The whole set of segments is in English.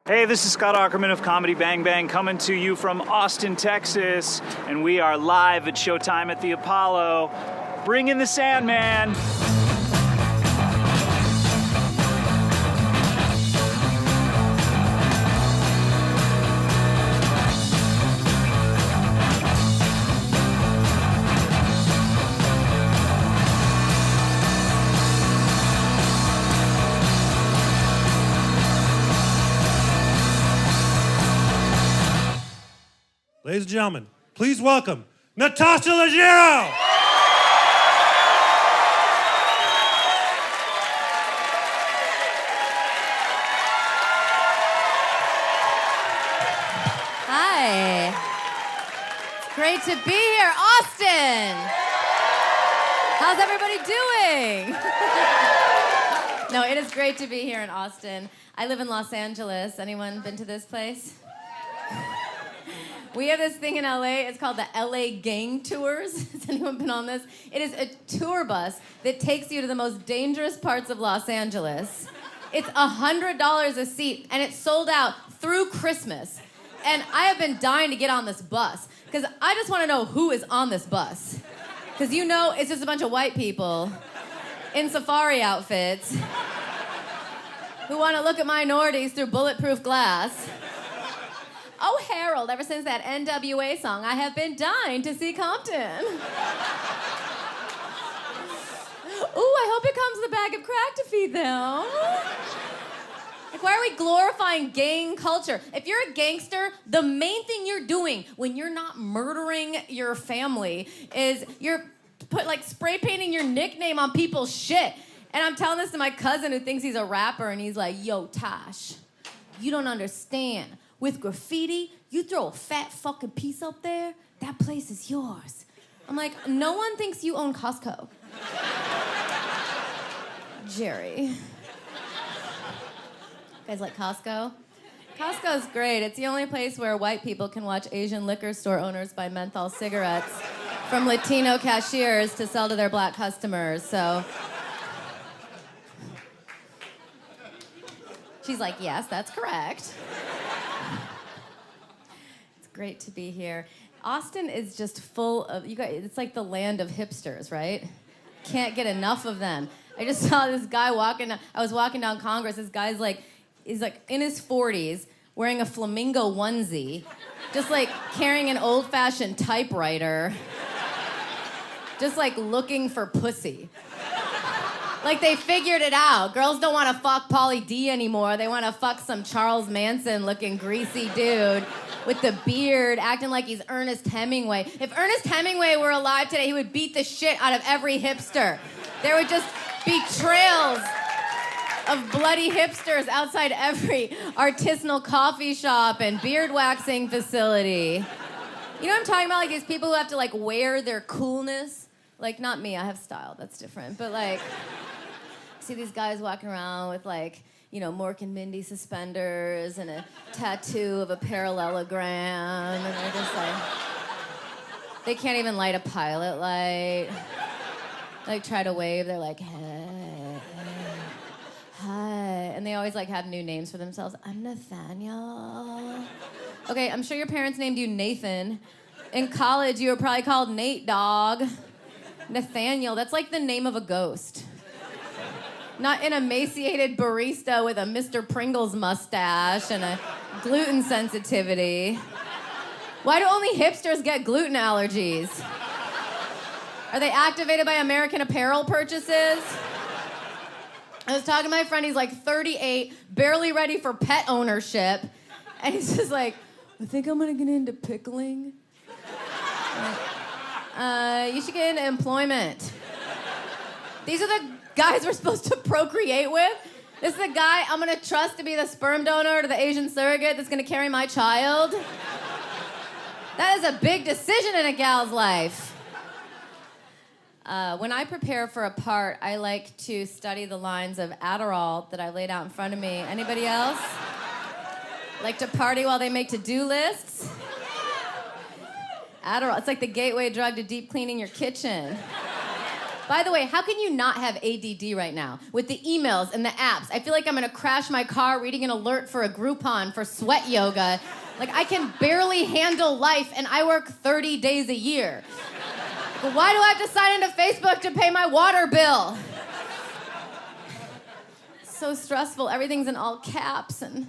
Hey, this is Scott Ackerman of Comedy Bang Bang coming to you from Austin, Texas, and we are live at Showtime at the Apollo. Bring in the Sandman. Ladies and gentlemen, please welcome Natasha Leggero. Hi. It's great to be here, Austin. How's everybody doing? No, it is great to be here in Austin. I live in Los Angeles. Anyone been to this place? We have this thing in LA, it's called the LA Gang Tours. Has anyone been on this? It is a tour bus that takes you to the most dangerous parts of Los Angeles. It's $100 a seat, and it's sold out through Christmas. And I have been dying to get on this bus, because I just want to know who is on this bus. Because you know, it's just a bunch of white people in safari outfits who want to look at minorities through bulletproof glass. Oh, Harold, ever since that NWA song, I have been dying to see Compton. Ooh, I hope it comes with a bag of crack to feed them. Like, why are we glorifying gang culture? If you're a gangster, the main thing you're doing when you're not murdering your family is you're spray painting your nickname on people's shit. And I'm telling this to my cousin who thinks he's a rapper, and he's like, yo, Tosh, you don't understand. With graffiti, you throw a fat fucking piece up there, that place is yours. I'm like, no one thinks you own Costco. Jerry. You guys like Costco? Costco's great. It's the only place where white people can watch Asian liquor store owners buy menthol cigarettes from Latino cashiers to sell to their black customers, so. She's like, yes, that's correct. Great to be here. Austin is just full of, you guys, it's like the land of hipsters, right? Can't get enough of them. I just saw this guy I was walking down Congress, this guy's he's in his 40s, wearing a flamingo onesie, just carrying an old-fashioned typewriter, just looking for pussy. They figured it out. Girls don't want to fuck Pauly D anymore. They want to fuck some Charles Manson-looking greasy dude with the beard, acting like he's Ernest Hemingway. If Ernest Hemingway were alive today, he would beat the shit out of every hipster. There would just be trails of bloody hipsters outside every artisanal coffee shop and beard waxing facility. You know what I'm talking about? These people who have to wear their coolness. Not me, I have style, that's different. But see these guys walking around with Mork and Mindy suspenders and a tattoo of a parallelogram, and they're just they can't even light a pilot light. Try to wave, they're like, hey, hi. And they always have new names for themselves. I'm Nathaniel. Okay, I'm sure your parents named you Nathan. In college, you were probably called Nate Dog. Nathaniel, that's the name of a ghost. Not an emaciated barista with a Mr. Pringles mustache and a gluten sensitivity. Why do only hipsters get gluten allergies? Are they activated by American Apparel purchases? I was talking to my friend, he's 38, barely ready for pet ownership. And he's just I think I'm gonna get into pickling. You should get into employment. These are the guys we're supposed to procreate with. This is the guy I'm gonna trust to be the sperm donor to the Asian surrogate that's gonna carry my child. That is a big decision in a gal's life. When I prepare for a part, I like to study the lines of Adderall that I laid out in front of me. Anybody else? Like to party while they make to-do lists? Adderall, it's like the gateway drug to deep cleaning your kitchen. By the way, how can you not have ADD right now? With the emails and the apps, I feel like I'm gonna crash my car reading an alert for a Groupon for sweat yoga. Like, I can barely handle life, and I work 30 days a year. But why do I have to sign into Facebook to pay my water bill? So stressful. Everything's in all caps, and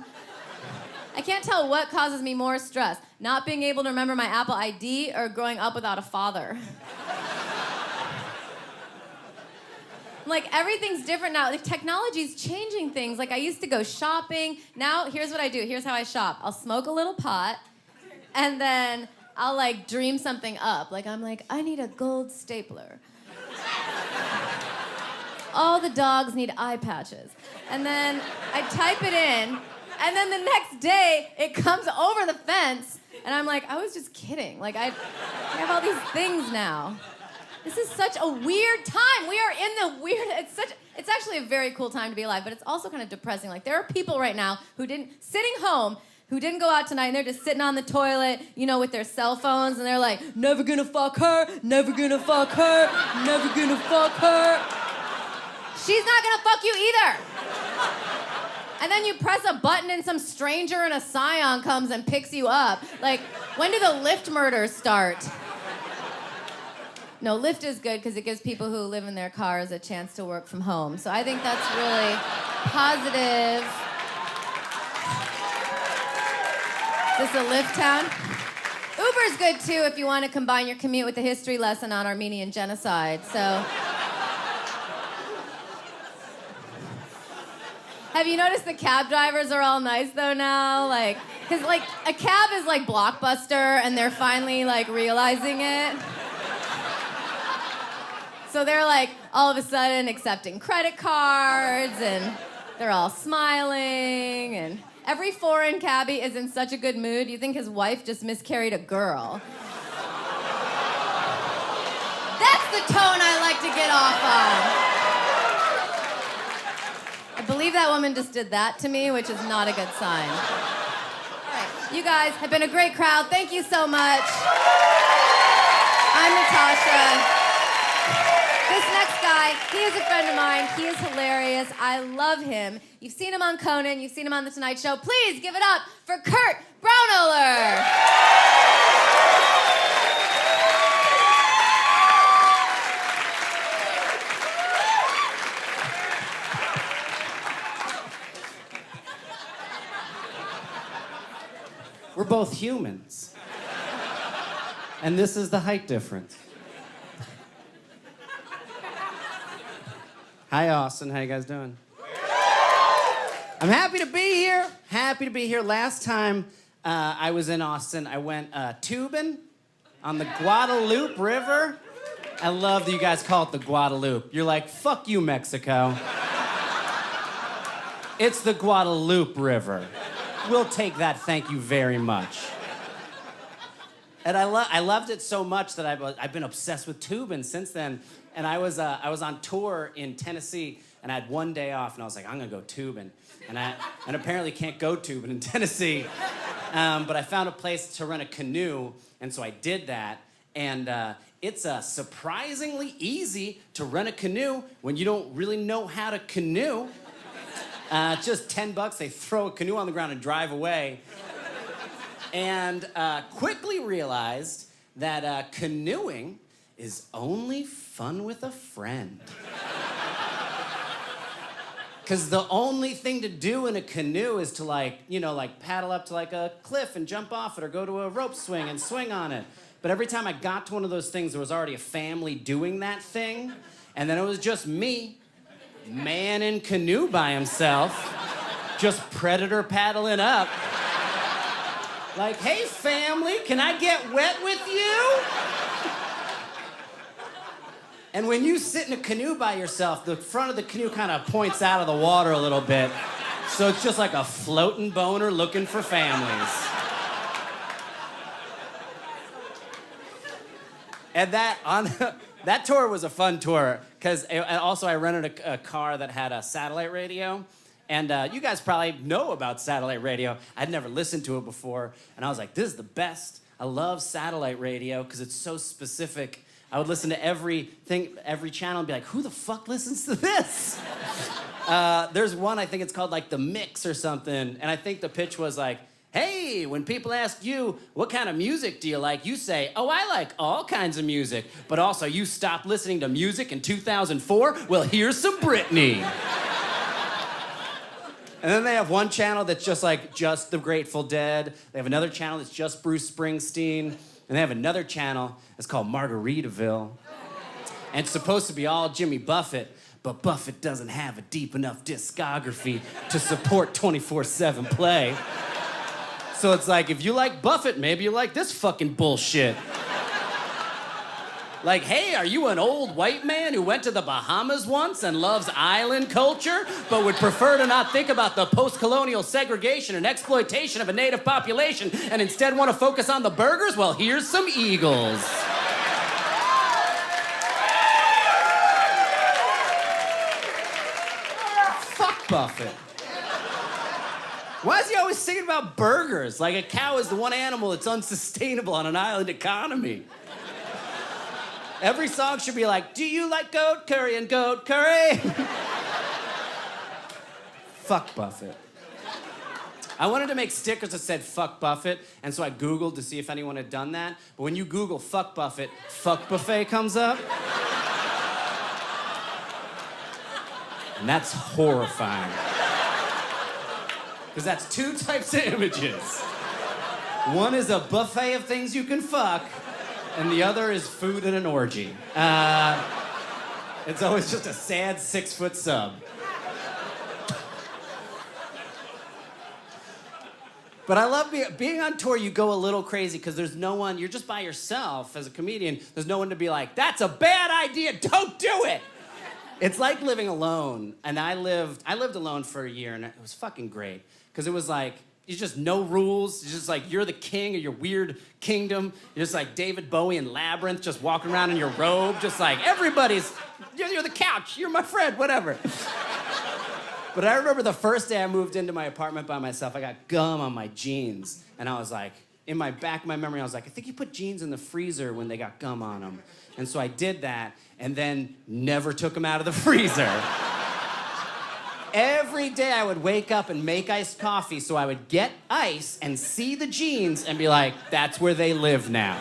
I can't tell what causes me more stress. Not being able to remember my Apple ID or growing up without a father. Like, everything's different now. Like, technology's changing things. Like, I used to go shopping. Now, here's what I do. Here's how I shop. I'll smoke a little pot, and then I'll, like, dream something up. Like, I'm like, I need a gold stapler. All the dogs need eye patches. And then I type it in, and then the next day, it comes over the fence, and I'm like, I was just kidding. Like, I have all these things now. This is such a weird time. We are in the weird, it's actually a very cool time to be alive, but it's also kind of depressing. Like, there are people right now sitting home, who didn't go out tonight, and they're just sitting on the toilet, you know, with their cell phones, and they're like, never gonna fuck her, never gonna fuck her, never gonna fuck her. She's not gonna fuck you either. And then you press a button and some stranger in a Scion comes and picks you up. Like, when do the Lyft murders start? No, Lyft is good because it gives people who live in their cars a chance to work from home. So I think that's really positive. Is this a Lyft town? Uber's good too if you want to combine your commute with a history lesson on Armenian genocide. So. Have you noticed the cab drivers are all nice though now? Like, because like a cab is like Blockbuster and they're finally like realizing it. So they're like all of a sudden accepting credit cards and they're all smiling and every foreign cabbie is in such a good mood. You think his wife just miscarried a girl. That's the tone I like to get off on. I believe that woman just did that to me, which is not a good sign. All right, you guys have been a great crowd. Thank you so much. I'm Natasha. This next guy, he is a friend of mine. He is hilarious. I love him. You've seen him on Conan. You've seen him on The Tonight Show. Please give it up for Kurt Braunohler. We're both humans. And this is the height difference. Hi, Austin. How you guys doing? I'm happy to be here. Happy to be here. Last time I was in Austin, I went tubing on the Guadalupe River. I love that you guys call it the Guadalupe. You're like, fuck you, Mexico. It's the Guadalupe River. We'll take that, thank you very much. And I loved it so much that I've been obsessed with tubing since then. And I was on tour in Tennessee, and I had one day off, and I was like, I'm gonna go tubing. And apparently can't go tubing in Tennessee. But I found a place to rent a canoe, and so I did that. And it's surprisingly easy to rent a canoe when you don't really know how to canoe. Just $10, they throw a canoe on the ground and drive away. And quickly realized that canoeing is only fun with a friend. Because the only thing to do in a canoe is to like paddle up to like a cliff and jump off it or go to a rope swing and swing on it. But every time I got to one of those things, there was already a family doing that thing. And then it was just me, man in canoe by himself, just predator paddling up. Like, hey family, can I get wet with you? And when you sit in a canoe by yourself, the front of the canoe kind of points out of the water a little bit. So it's just like a floating boner looking for families. And that tour was a fun tour, because also I rented a car that had a satellite radio. And you guys probably know about satellite radio. I'd never listened to it before. And I was like, this is the best. I love satellite radio because it's so specific I would listen to every channel and be like, who the fuck listens to this? There's one, I think it's called like The Mix or something, and I think the pitch was like, hey, when people ask you, what kind of music do you like? You say, oh, I like all kinds of music. But also, you stopped listening to music in 2004? Well, here's some Britney. And then they have one channel that's just the Grateful Dead. They have another channel that's just Bruce Springsteen. And they have another channel that's called Margaritaville. And it's supposed to be all Jimmy Buffett, but Buffett doesn't have a deep enough discography to support 24/7 play. So it's like, if you like Buffett, maybe you like this fucking bullshit. Like, hey, are you an old white man who went to the Bahamas once and loves island culture, but would prefer to not think about the post-colonial segregation and exploitation of a native population and instead want to focus on the burgers? Well, here's some Eagles. Fuck Buffett. Why is he always singing about burgers? Like a cow is the one animal that's unsustainable on an island economy. Every song should be like, do you like goat curry and goat curry? Fuck Buffett. I wanted to make stickers that said fuck Buffett, and so I Googled to see if anyone had done that. But when you Google fuck Buffett, fuck buffet comes up. And that's horrifying. Because that's two types of images. One is a buffet of things you can fuck, and the other is food and an orgy. It's always just a sad 6-foot sub. But I love being on tour. You go a little crazy because there's no one, you're just by yourself as a comedian. There's no one to be like, that's a bad idea, don't do it. It's like living alone. And I lived alone for a year, and it was fucking great. Because it was like, it's just no rules. It's just like you're the king of your weird kingdom. You're just like David Bowie in Labyrinth, just walking around in your robe, just like you're the couch, you're my friend, whatever. But I remember the first day I moved into my apartment by myself, I got gum on my jeans. And I was like, in my back of my memory, I was like, I think you put jeans in the freezer when they got gum on them. And so I did that, and then never took them out of the freezer. Every day I would wake up and make iced coffee, so I would get ice and see the jeans and be like, that's where they live now.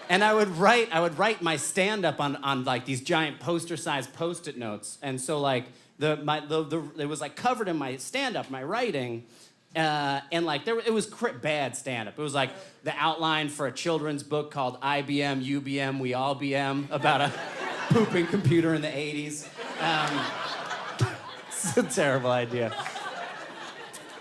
And I would write my stand-up on like these giant poster-sized Post-it notes. And so like it was like covered in my stand-up, my writing, and like it was bad stand-up. It was like the outline for a children's book called IBM, UBM, We All BM, about a pooping computer in the 80s. It's a terrible idea.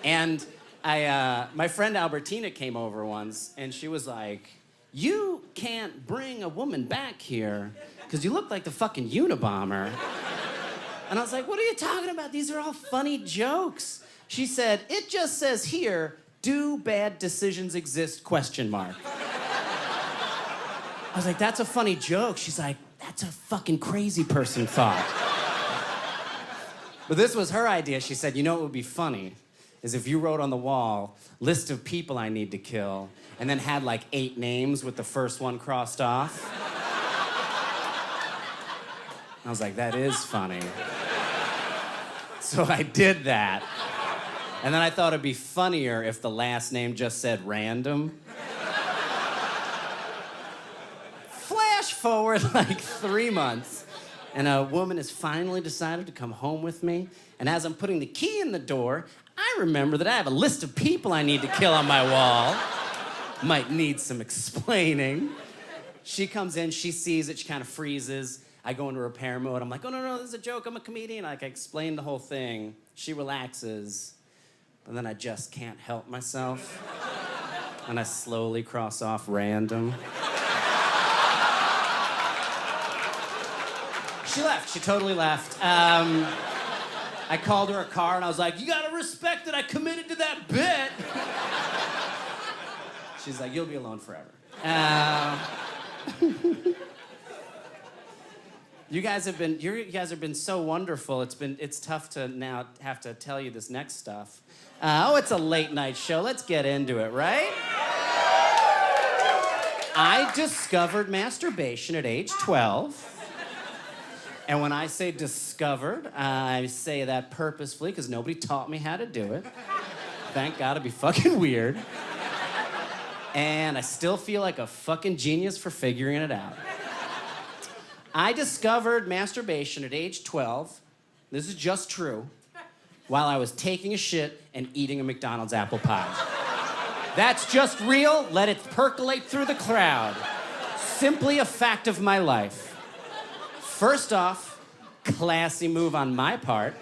And my friend Albertina came over once, and she was like, you can't bring a woman back here because you look like the fucking Unabomber. And I was like, what are you talking about? These are all funny jokes. She said, it just says here, do bad decisions exist, ? I was like, that's a funny joke. She's like, that's a fucking crazy person thought. But this was her idea. She said, you know what would be funny is if you wrote on the wall, list of people I need to kill, and then had like 8 names with the first one crossed off. I was like, that is funny. So I did that. And then I thought it'd be funnier if the last name just said random. Flash forward like 3 months, and a woman has finally decided to come home with me. And as I'm putting the key in the door, I remember that I have a list of people I need to kill on my wall. Might need some explaining. She comes in, she sees it, she kind of freezes. I go into repair mode. I'm like, oh, no, this is a joke. I'm a comedian. Like, I explain the whole thing. She relaxes. But then I just can't help myself. And I slowly cross off random. She left. She totally left. I called her a car, and I was like, you gotta respect that I committed to that bit. She's like, you'll be alone forever. You guys have been so wonderful. It's tough to now have to tell you this next stuff. It's a late night show. Let's get into it, right? I discovered masturbation at age 12. And when I say discovered, I say that purposefully because nobody taught me how to do it. Thank God, it'd be fucking weird. And I still feel like a fucking genius for figuring it out. I discovered masturbation at age 12, this is just true, while I was taking a shit and eating a McDonald's apple pie. That's just real, let it percolate through the crowd. Simply a fact of my life. First off, classy move on my part,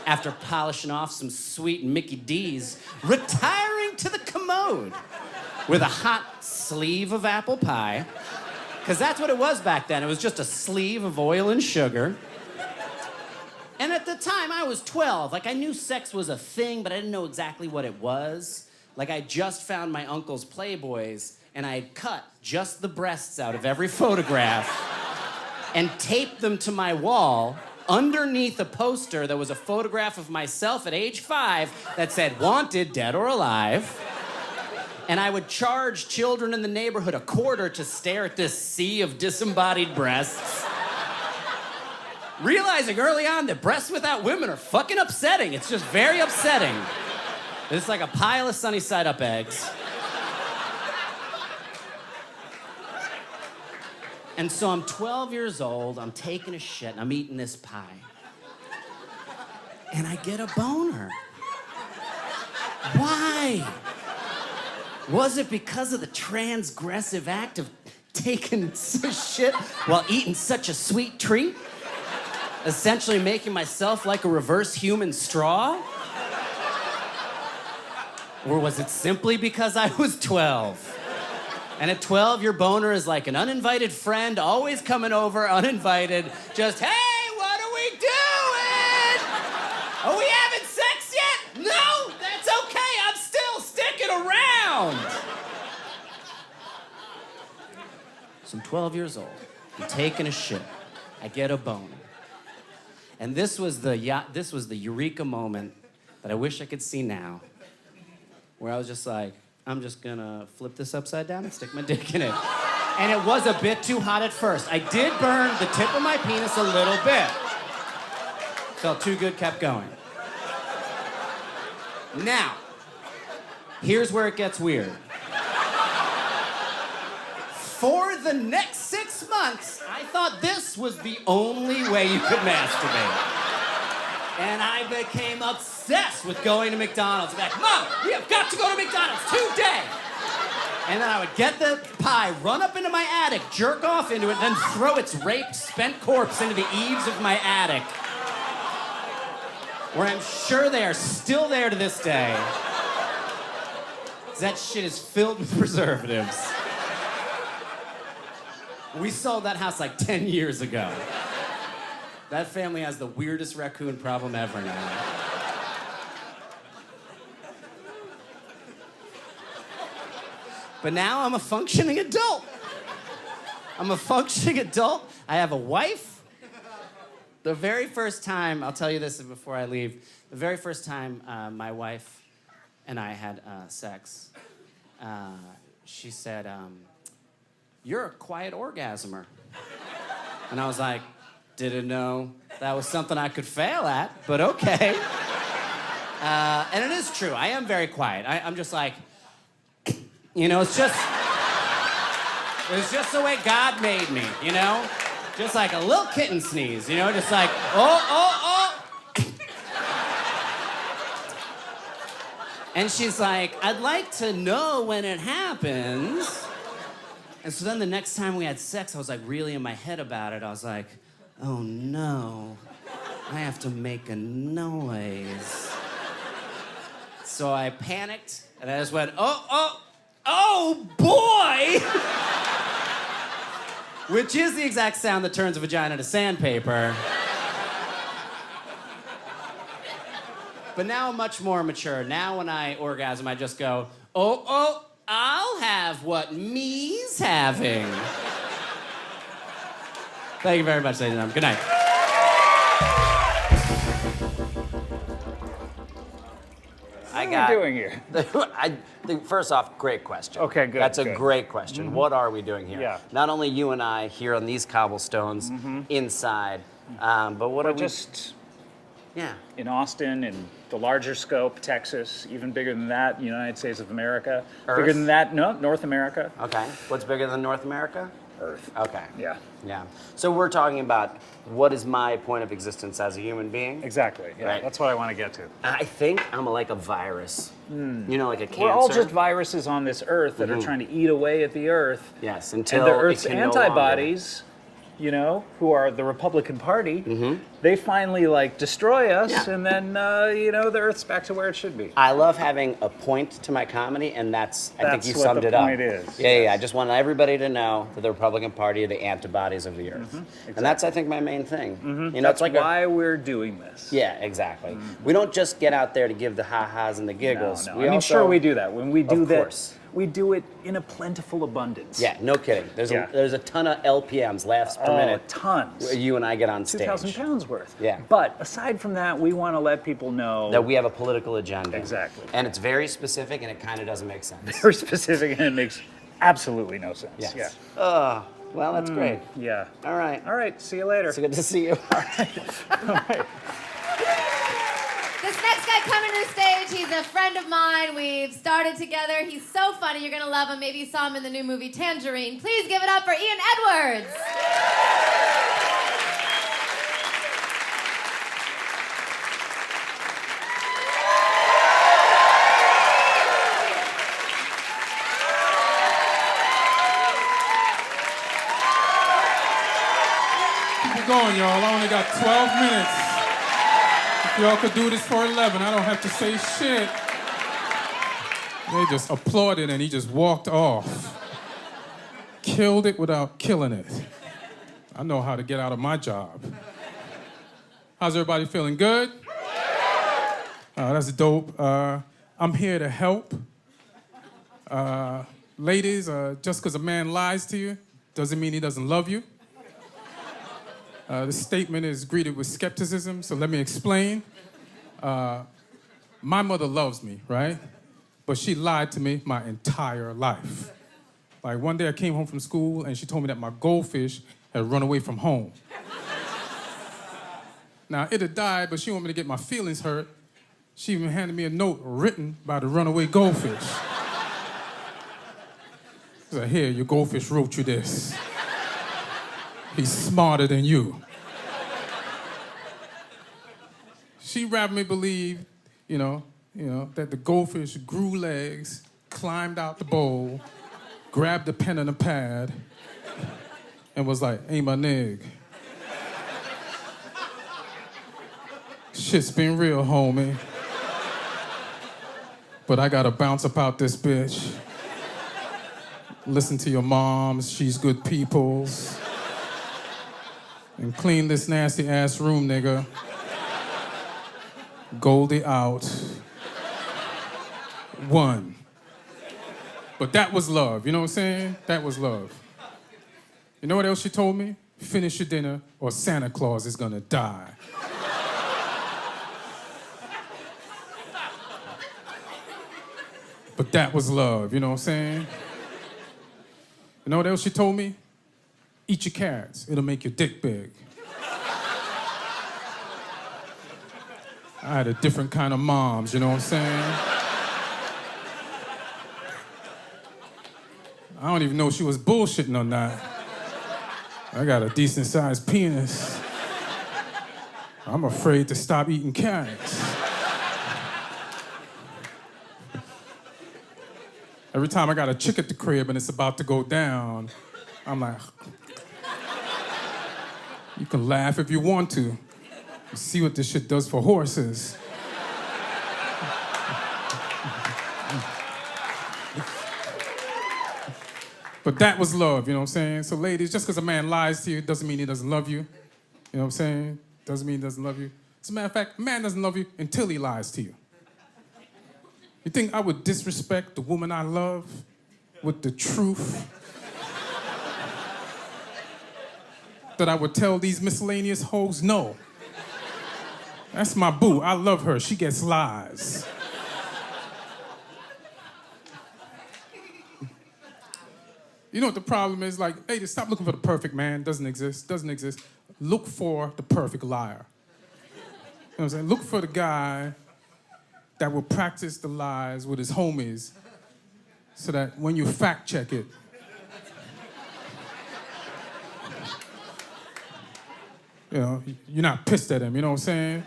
after polishing off some sweet Mickey D's, retiring to the commode with a hot sleeve of apple pie, because that's what it was back then. It was just a sleeve of oil and sugar. And at the time, I was 12. Like, I knew sex was a thing, but I didn't know exactly what it was. Like, I just found my uncle's Playboys, and I had cut just the breasts out of every photograph and taped them to my wall underneath a poster that was a photograph of myself at age 5 that said, "Wanted, dead or alive." And I would charge children in the neighborhood a quarter to stare at this sea of disembodied breasts. Realizing early on that breasts without women are fucking upsetting. It's just very upsetting. It's like a pile of sunny side up eggs. And so I'm 12 years old, I'm taking a shit, and I'm eating this pie. And I get a boner. Why? Was it because of the transgressive act of taking shit while eating such a sweet treat? Essentially making myself like a reverse human straw? Or was it simply because I was 12? And at 12, your boner is like an uninvited friend, always coming over uninvited, just, "Hey, what are we doing? Are we having sex yet? No, that's okay, I'm still sticking around." So I'm 12 years old, I'm taking a shit, I get a boner. And this was the eureka moment that I wish I could see now, where I was just like, I'm just gonna flip this upside down and stick my dick in it. And it was a bit too hot at first. I did burn the tip of my penis a little bit. Felt too good, kept going. Now, here's where it gets weird. For the next 6 months, I thought this was the only way you could masturbate. And I became obsessed with going to McDonald's. I'm like, "Mom, we have got to go to McDonald's today." And then I would get the pie, run up into my attic, jerk off into it, then throw its raped, spent corpse into the eaves of my attic, where I'm sure they are still there to this day. 'Cause that shit is filled with preservatives. We sold that house like 10 years ago. That family has the weirdest raccoon problem ever now. But now I'm a functioning adult. I'm a functioning adult. I have a wife. The very first time, I'll tell you this before I leave, the very first time my wife and I had sex, she said, "You're a quiet orgasmer." And I was like, didn't know that was something I could fail at, but okay. And it is true, I am very quiet. I'm just like, you know, it's just the way God made me, you know? Just like a little kitten sneeze, you know? Just like, oh. And she's like, "I'd like to know when it happens." And so then the next time we had sex, I was like really in my head about it. I was like, "Oh no, I have to make a noise." So I panicked and I just went, oh boy! Which is the exact sound that turns a vagina to sandpaper. But now I'm much more mature. Now when I orgasm, I just go, oh, I'll have what me's having. Thank you very much, ladies and gentlemen. Good night. What are we doing here? First off, great question. Okay, good. That's a good. great question. What are we doing here? Yeah. Not only you and I here on these cobblestones inside, but what are we? Just Yeah. in Austin, in the larger scope, Texas, even bigger than that, United States of America. Earth? Bigger than that, no, North America. Okay. What's bigger than North America? Earth. Okay. Yeah, Yeah. So we're talking about what is my point of existence as a human being? exactly. Yeah, Right. that's what I want to get to. I think I'm like a virus. You know, like a cancer. We're all just viruses on this Earth that are trying to eat away at the Earth. Yes, until And the Earth's it can no longer. antibodies, who are the Republican Party, they finally destroy us, Yeah. and then the Earth's back to where it should be. I love having a point to my comedy, and I think That's you what summed the it up. point is, Yeah, yes. I just want everybody to know that the Republican Party are the antibodies of the Earth, and that's I think my main thing. You know, That's it's like why we're doing this. yeah, exactly. We don't just get out there to give the ha-has and the No, giggles. no. We I mean, also, sure we do that. When we do Of that, course. we do it in a plentiful abundance. Yeah, no kidding. There's Yeah. there's a ton of LPMs, laughs per minute. Tons. Where you and I get on stage. 2,000 pounds worth. Yeah. But aside from that, we want to let people know That we have a political agenda. Exactly. And it's very specific, and it kind of doesn't make sense. very specific, and it makes absolutely no sense. Yes. Yeah. Oh, well, that's great. Yeah. All right. All right. See you later. So good to see you. This next guy coming to the stage, he's a friend of mine. We've started together. He's so funny. You're going to love him. Maybe you saw him in the new movie Tangerine. Please give it up for Ian Edwards. Keep it going, y'all. I only got 12 minutes. If y'all could do this for 11, I don't have to say shit. They just applauded and he just walked off. Killed it without killing it. I know how to get out of my job. How's everybody feeling? Good? That's dope. I'm here to help. Ladies, just because a man lies to you doesn't mean he doesn't love you. This statement is greeted with skepticism, so let me explain. My mother loves me, right? But she lied to me my entire life. Like one day I came home from school and she told me that my goldfish had run away from home. Now, it had died, but she wanted me to get my feelings hurt. She even handed me a note written by the runaway goldfish. She said, here, your goldfish wrote you this. He's smarter than you. She rather me believe, that the goldfish grew legs, climbed out the bowl, grabbed a pen and a pad, and was like, hey, my nig. Shit's been real, homie. But I gotta bounce up out this bitch. Listen to your moms, she's good peoples. And clean this nasty ass room, nigga. Goldie out. 1. But that was love, you know what I'm saying? That was love. You know what else she told me? Finish your dinner or Santa Claus is gonna die. But that was love, you know what I'm saying? You know what else she told me? Eat your carrots, it'll make your dick big. I had a different kind of moms, you know what I'm saying? I don't even know if she was bullshitting or not. I got a decent sized penis. I'm afraid to stop eating carrots. Every time I got a chick at the crib and it's about to go down, I'm like, you can laugh if you want to. You see what this shit does for horses. But that was love, you know what I'm saying? So ladies, just because a man lies to you doesn't mean he doesn't love you. You know what I'm saying? Doesn't mean he doesn't love you. As a matter of fact, a man doesn't love you until he lies to you. You think I would disrespect the woman I love with the truth? That I would tell these miscellaneous hoes no. That's my boo. I love her. She gets lies. You know what the problem is? Like, hey, just stop looking for the perfect man. Doesn't exist. Look for the perfect liar. You know what I'm saying? Look for the guy that will practice the lies with his homies so that when you fact check it, you know, you're not pissed at him, you know what I'm saying?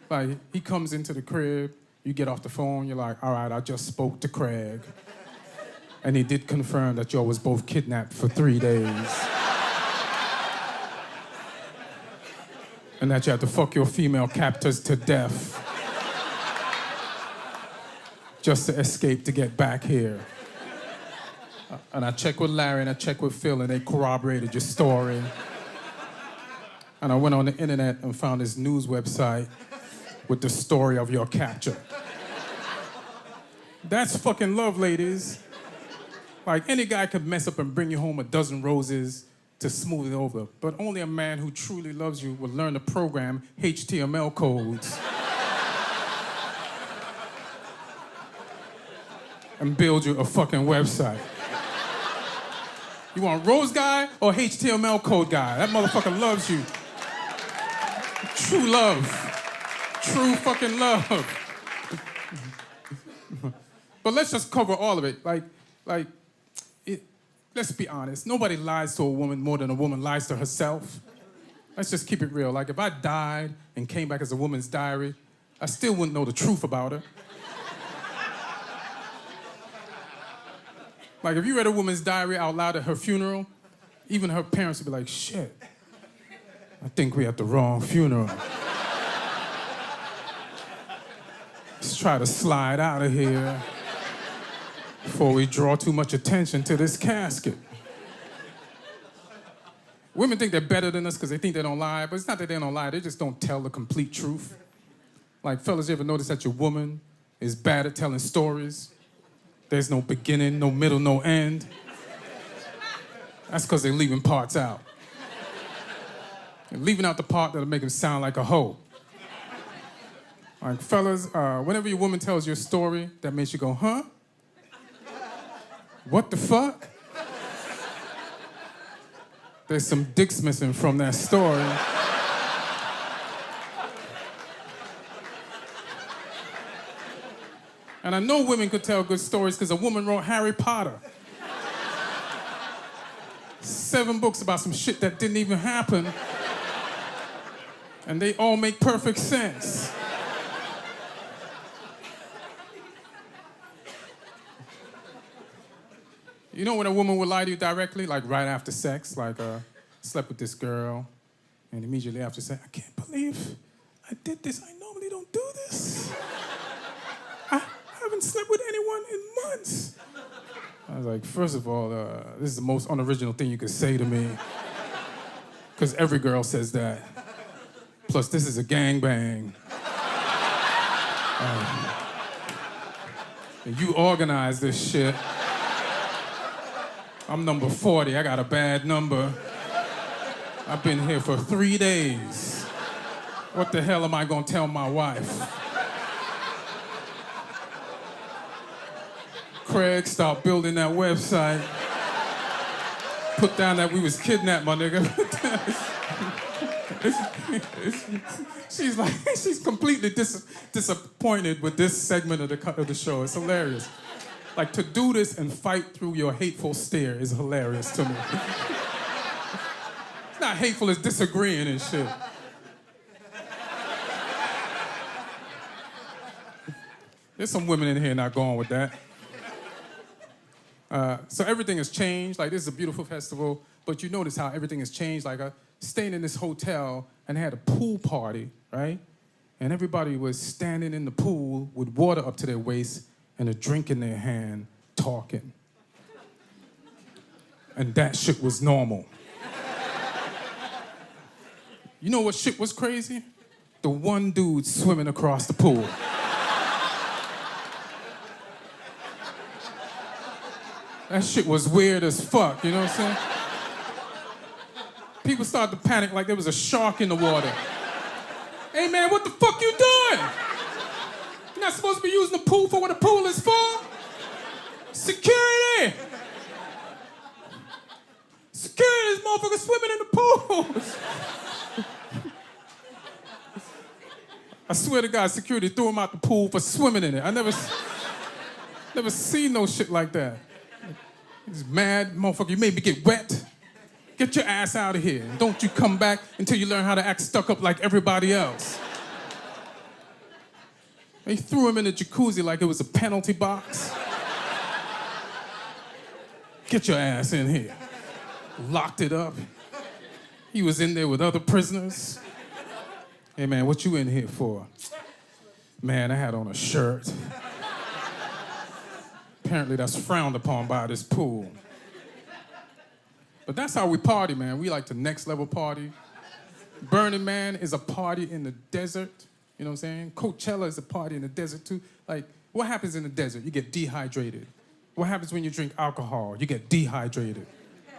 Like, he comes into the crib, you get off the phone, you're like, all right, I just spoke to Craig. And he did confirm that y'all was both kidnapped for 3 days. And that you had to fuck your female captors to death just to escape to get back here. And I checked with Larry and I checked with Phil and they corroborated your story. And I went on the internet and found this news website with the story of your capture. That's fucking love, ladies. Like, any guy could mess up and bring you home a dozen roses to smooth it over, but only a man who truly loves you will learn to program HTML codes and build you a fucking website. You want rose guy or HTML code guy? That motherfucker loves you. True love. True fucking love. But let's just cover all of it. Let's be honest. Nobody lies to a woman more than a woman lies to herself. Let's just keep it real. Like, if I died and came back as a woman's diary, I still wouldn't know the truth about her. Like, if you read a woman's diary out loud at her funeral, even her parents would be like, shit, I think we at the wrong funeral. Let's try to slide out of here before we draw too much attention to this casket. Women think they're better than us because they think they don't lie, but it's not that they don't lie, they just don't tell the complete truth. Like, fellas, you ever notice that your woman is bad at telling stories? There's no beginning, no middle, no end. That's because they're leaving parts out. They're leaving out the part that'll make them sound like a hoe. Like, fellas, whenever your woman tells you a story that makes you go, huh? What the fuck? There's some dicks missing from that story. And I know women could tell good stories because a woman wrote Harry Potter. 7 books about some shit that didn't even happen. And they all make perfect sense. You know when a woman would lie to you directly, like right after sex, like slept with this girl, and immediately after sex, I can't believe I did this. I normally don't do this. I haven't slept with anyone in months. I was like, first of all, this is the most unoriginal thing you could say to me, because every girl says that. Plus, this is a gangbang. You organize this shit. I'm number 40, I got a bad number. I've been here for 3 days. What the hell am I gonna tell my wife? Craig, stop building that website. Put down that we was kidnapped, my nigga. She's completely disappointed with this segment of the show. It's hilarious. Like, to do this and fight through your hateful stare is hilarious to me. It's not hateful, it's disagreeing and shit. There's some women in here not going with that. So everything has changed. Like, this is a beautiful festival, but you notice how everything has changed. Like, staying in this hotel and had a pool party, right? And everybody was standing in the pool with water up to their waist and a drink in their hand, talking. And that shit was normal. You know what shit was crazy? The one dude swimming across the pool. That shit was weird as fuck, you know what I'm saying? People started to panic like there was a shark in the water. Hey man, what the fuck you doing? You're not supposed to be using the pool for what the pool is for? Security! security, this motherfucker swimming in the pool. I swear to God, security threw him out the pool for swimming in it. I never seen no shit like that. He's mad, motherfucker, you made me get wet. Get your ass out of here. Don't you come back until you learn how to act stuck up like everybody else. They threw him in the jacuzzi like it was a penalty box. Get your ass in here. Locked it up. He was in there with other prisoners. Hey man, what you in here for? Man, I had on a shirt. Apparently that's frowned upon by this pool. But that's how we party, man. We like to next level party. Burning Man is a party in the desert. You know what I'm saying? Coachella is a party in the desert too. Like, what happens in the desert? You get dehydrated. What happens when you drink alcohol? You get dehydrated.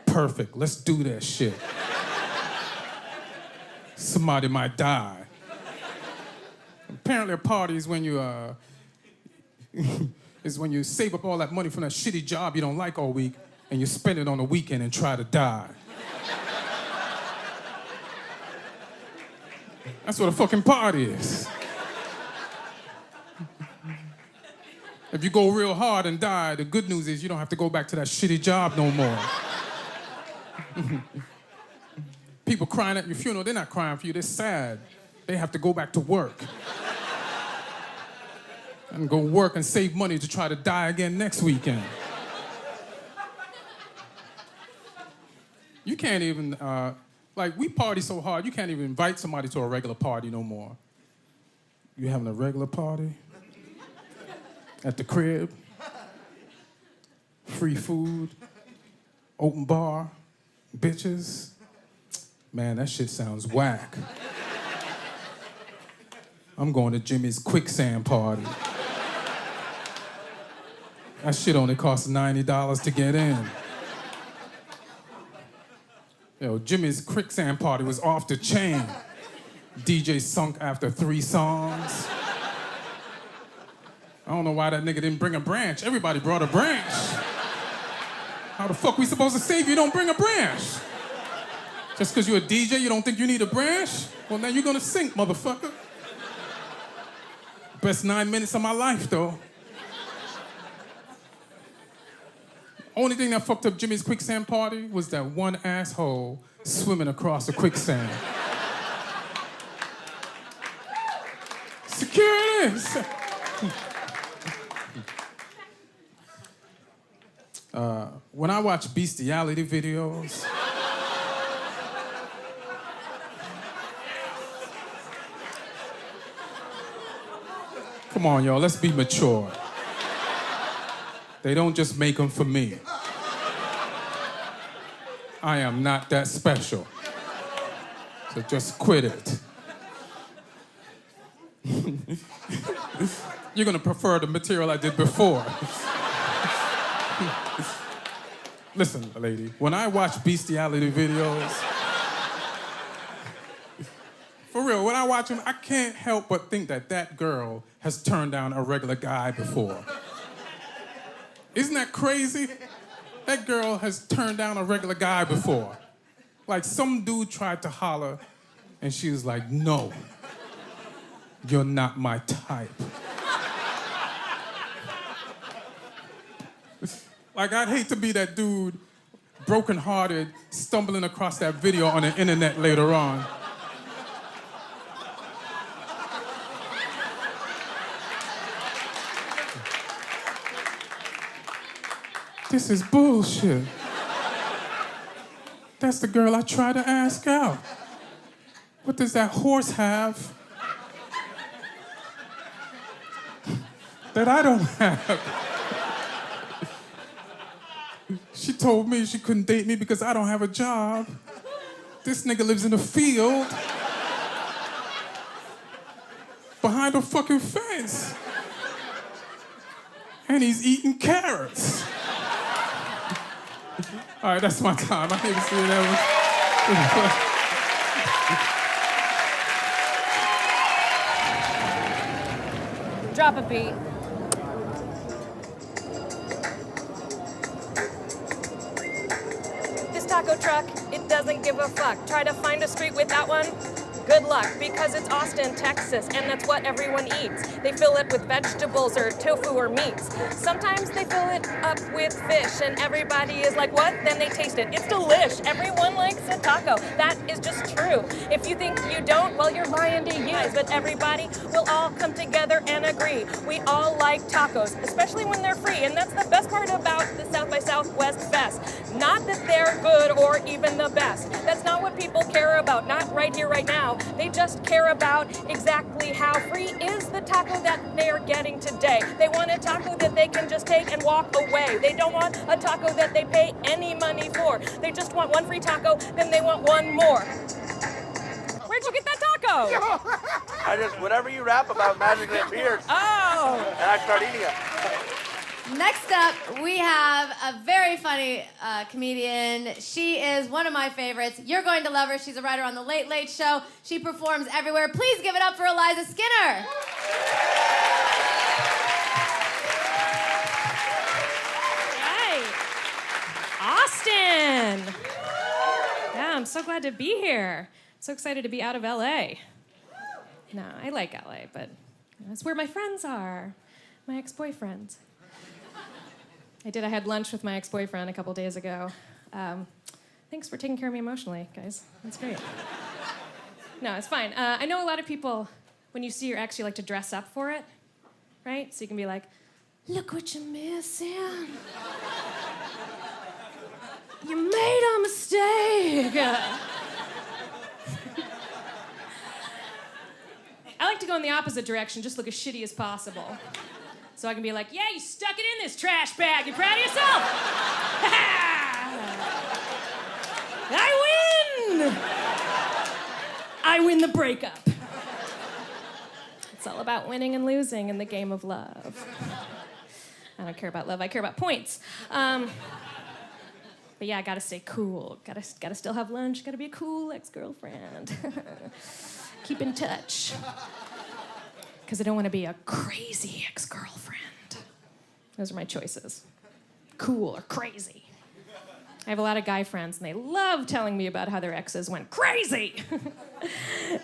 Perfect. Let's do that shit. Somebody might die. Apparently a party is when you when you save up all that money from that shitty job you don't like all week and you spend it on the weekend and try to die. That's what a fucking party is. If you go real hard and die, the good news is you don't have to go back to that shitty job no more. People crying at your funeral, they're not crying for you, they're sad. They have to go back to work. And go work and save money to try to die again next weekend. You can't even, we party so hard, you can't even invite somebody to a regular party no more. You having a regular party? At the crib? Free food? Open bar? Bitches? Man, that shit sounds whack. I'm going to Jimmy's quicksand party. That shit only costs $90 to get in. Yo, Jimmy's quicksand party was off the chain. DJ sunk after 3 songs. I don't know why that nigga didn't bring a branch. Everybody brought a branch. How the fuck we supposed to save you don't bring a branch? Just because you're a DJ, you don't think you need a branch? Well, now you're gonna sink, motherfucker. Best 9 minutes of my life, though. Only thing that fucked up Jimmy's quicksand party was that one asshole swimming across the quicksand. Security! When I watch bestiality videos, come on, y'all, let's be mature. They don't just make them for me. I am not that special. So just quit it. You're gonna prefer the material I did before. Listen, lady, when I watch bestiality videos, for real, when I watch them, I can't help but think that that girl has turned down a regular guy before. Isn't that crazy? That girl has turned down a regular guy before. Like some dude tried to holler and she was like, no, you're not my type. Like I'd hate to be that dude, brokenhearted, stumbling across that video on the internet later on. This is bullshit. That's the girl I tried to ask out. What does that horse have that I don't have? She told me she couldn't date me because I don't have a job. This nigga lives in a field behind a fucking fence. And he's eating carrots. All right, that's my time. I need to see that one. Drop a beat. This taco truck give a fuck. Try to find a street with that one? Good luck, because it's Austin, Texas, and that's what everyone eats. They fill it with vegetables or tofu or meats. Sometimes they fill it up with fish, and everybody is like, what? Then they taste it. It's delish. Everyone likes a taco. That is just true. If you think you don't, well, you're lying to you. But everybody will all come together and agree. We all like tacos, especially when they're free. And that's the best part about the South by Southwest Fest. Not that they're good or even the best. That's not what people care about, not right here, right now. They just care about exactly how free is the taco that they are getting today. They want a taco that they can just take and walk away. They don't want a taco that they pay any money for. They just want one free taco, then they want one more. Where'd you get that taco? Whatever you rap about magically appears. Oh! And I start eating it. Next up, we have a very funny comedian. She is one of my favorites. You're going to love her. She's a writer on The Late Late Show. She performs everywhere. Please give it up for Eliza Skinner. Hi. Austin. Yeah, I'm so glad to be here. So excited to be out of LA. No, I like LA, but that's where my friends are. My ex-boyfriends. I had lunch with my ex-boyfriend a couple days ago. Thanks for taking care of me emotionally, guys. That's great. No, it's fine. I know a lot of people, when you see your ex, you like to dress up for it, right? So you can be like, look what you're missing. You made a mistake. I like to go in the opposite direction, just look as shitty as possible. So I can be like, yeah, you stuck it in this trash bag. You proud of yourself? I win! I win the breakup. It's all about winning and losing in the game of love. I don't care about love, I care about points. But yeah, I gotta stay cool. Gotta still have lunch, gotta be a cool ex-girlfriend. Keep in touch. Because I don't want to be a crazy ex-girlfriend. Those are my choices. Cool or crazy. I have a lot of guy friends, and they love telling me about how their exes went crazy.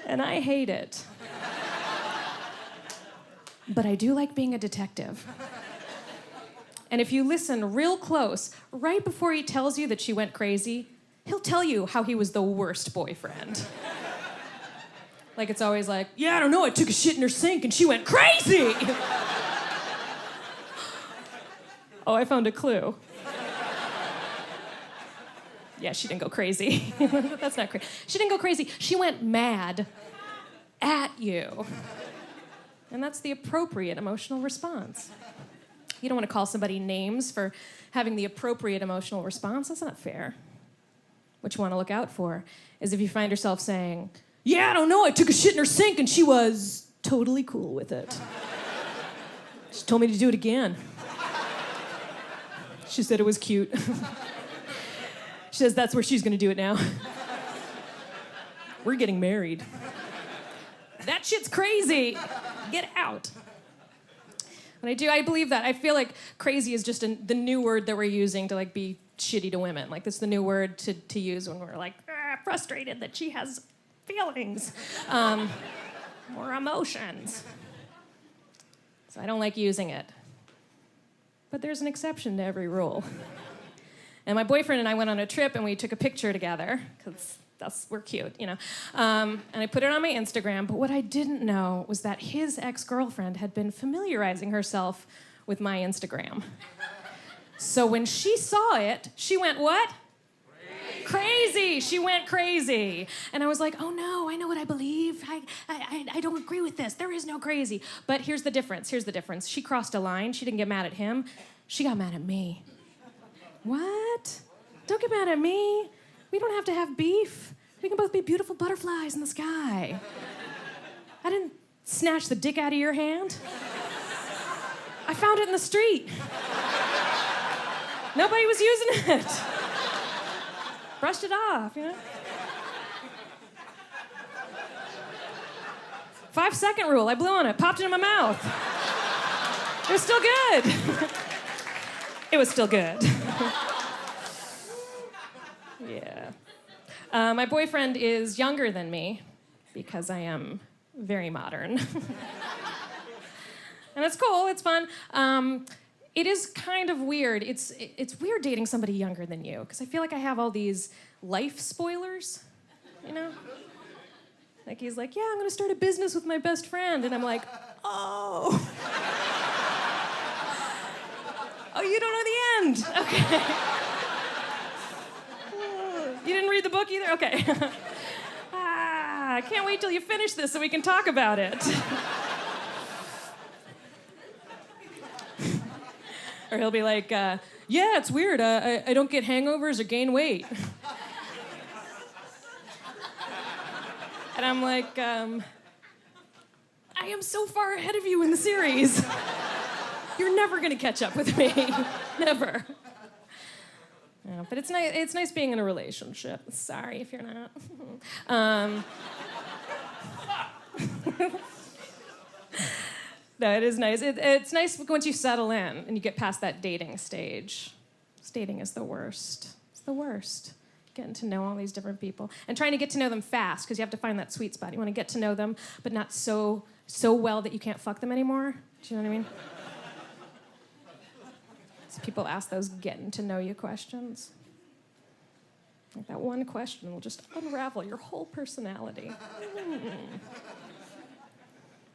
And I hate it. But I do like being a detective. And if you listen real close, right before he tells you that she went crazy, he'll tell you how he was the worst boyfriend. Like, it's always like, yeah, I don't know, I took a shit in her sink and she went crazy! Oh, I found a clue. Yeah, she didn't go crazy. That's not crazy. She didn't go crazy. She went mad at you. And that's the appropriate emotional response. You don't want to call somebody names for having the appropriate emotional response. That's not fair. What you want to look out for is if you find yourself saying, yeah, I don't know, I took a shit in her sink and she was totally cool with it. She told me to do it again. She said it was cute. She says that's where she's gonna do it now. We're getting married. That shit's crazy. Get out. When I believe that. I feel like crazy is just the new word that we're using to like be shitty to women. Like that's the new word to use when we're like frustrated that she has feelings or emotions. So I don't like using it. But there's an exception to every rule. And my boyfriend and I went on a trip and we took a picture together because we're cute, you know. And I put it on my Instagram, but what I didn't know was that his ex-girlfriend had been familiarizing herself with my Instagram. So when she saw it, she went, what? Crazy. She went crazy. And I was like, oh no, I know what I believe. I don't agree with this. There is no crazy. But here's the difference. She crossed a line. She didn't get mad at him. She got mad at me. What? Don't get mad at me. We don't have to have beef. We can both be beautiful butterflies in the sky. I didn't snatch the dick out of your hand. I found it in the street. Nobody was using it. Brushed it off, you know? 5-second rule. I blew on it, popped it in my mouth. It was still good. It was still good. Yeah. My boyfriend is younger than me because I am very modern. And it's cool, it's fun. It is kind of weird. It's weird dating somebody younger than you because I feel like I have all these life spoilers, you know? Like he's like, yeah, I'm gonna start a business with my best friend. And I'm like, oh. Oh, you don't know the end. Okay. You didn't read the book either? Okay. I can't wait till you finish this so we can talk about it. Or he'll be like, yeah, it's weird. I don't get hangovers or gain weight. And I'm like, I am so far ahead of you in the series. You're never gonna catch up with me. Never. Yeah, but it's nice. It's nice being in a relationship. Sorry if you're not. No, it is nice. It's nice once you settle in and you get past that dating stage. Dating is the worst. It's the worst. Getting to know all these different people and trying to get to know them fast because you have to find that sweet spot. You want to get to know them, but not so well that you can't fuck them anymore. Do you know what I mean? So people ask those getting to know you questions. Like that one question will just unravel your whole personality.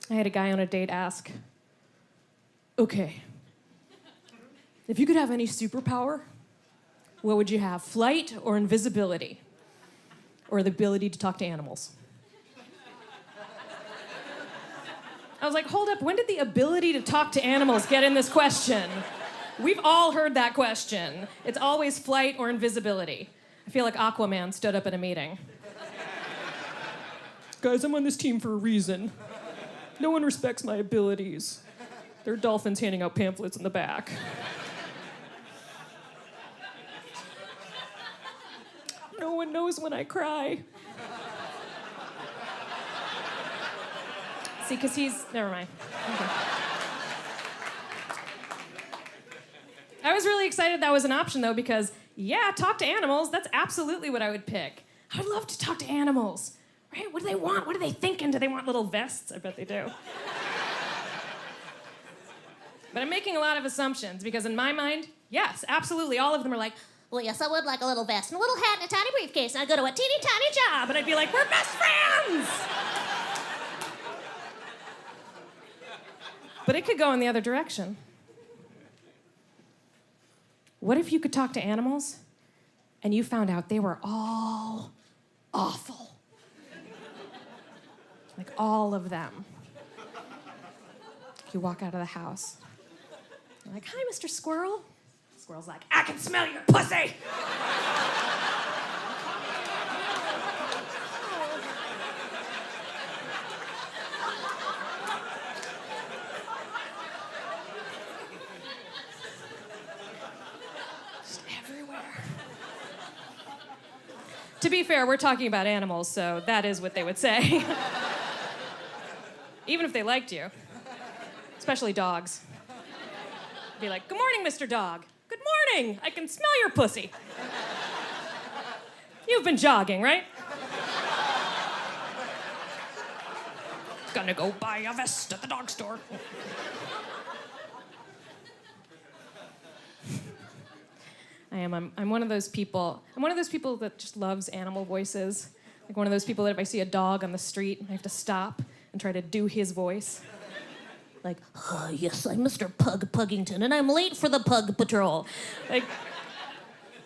I had a guy on a date ask, okay, if you could have any superpower, what would you have, flight or invisibility? Or the ability to talk to animals? I was like, hold up, when did the ability to talk to animals get in this question? We've all heard that question. It's always flight or invisibility. I feel like Aquaman stood up at a meeting. Guys, I'm on this team for a reason. No one respects my abilities. There are dolphins handing out pamphlets in the back. No one knows when I cry. See, because never mind. Okay. I was really excited that was an option, though, because, yeah, talk to animals, that's absolutely what I would pick. I would love to talk to animals, right? What do they want? What are they thinking? Do they want little vests? I bet they do. But I'm making a lot of assumptions, because in my mind, yes, absolutely, all of them are like, well, yes, I would like a little vest and a little hat and a tiny briefcase, and I'd go to a teeny tiny job. and I'd be like, we're best friends! But it could go in the other direction. What if you could talk to animals and you found out they were all awful? Like all of them. You walk out of the house. You're like, hi, Mr. Squirrel. Squirrel's like, I can smell your pussy! To be fair, we're talking about animals, so that is what they would say. Even if they liked you. Especially dogs. Be like, good morning, Mr. Dog. Good morning, I can smell your pussy. You've been jogging, right? Gonna go buy a vest at the dog store. I'm one of those people. I'm one of those people that just loves animal voices. Like one of those people that if I see a dog on the street, I have to stop and try to do his voice. Like, oh, yes, I'm Mr. Puggington, and I'm late for the Pug Patrol. Like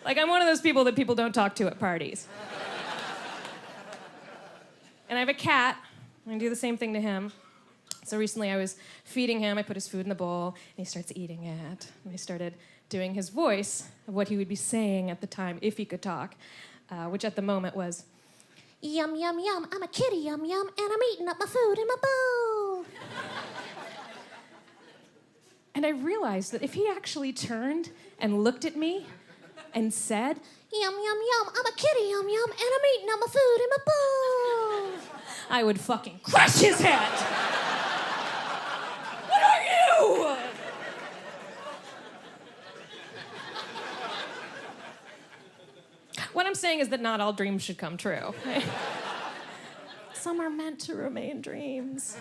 I'm one of those people that people don't talk to at parties. And I have a cat, and I do the same thing to him. So recently I was feeding him, I put his food in the bowl, and he starts eating it. And I started doing his voice of what he would be saying at the time, if he could talk, which at the moment was, yum, yum, yum, I'm a kitty, yum, yum, and I'm eating up my food in my bowl. And I realized that if he actually turned and looked at me and said, yum, yum, yum, I'm a kitty, yum, yum, and I'm eating up my food in my bowl, I would fucking crush his head. What are you? saying is that not all dreams should come true. Right? Some are meant to remain dreams.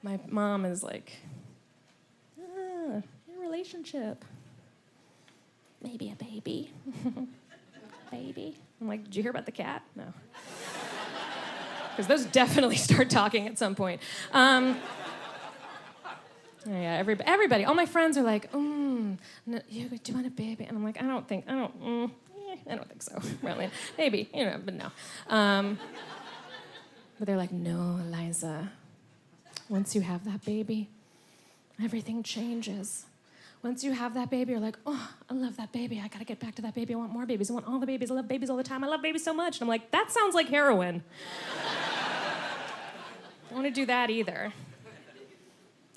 My mom is like, your relationship. Maybe a baby. Baby. I'm like, did you hear about the cat? No. Because those definitely start talking at some point. Yeah, everybody, all my friends are like, no, do you want a baby? And I'm like, I don't think so. Really, maybe, but no. But they're like, no, Eliza. Once you have that baby, everything changes. Once you have that baby, you're like, oh, I love that baby. I gotta get back to that baby. I want more babies. I want all the babies. I love babies all the time. I love babies so much. And I'm like, that sounds like heroin. Don't want to do that either.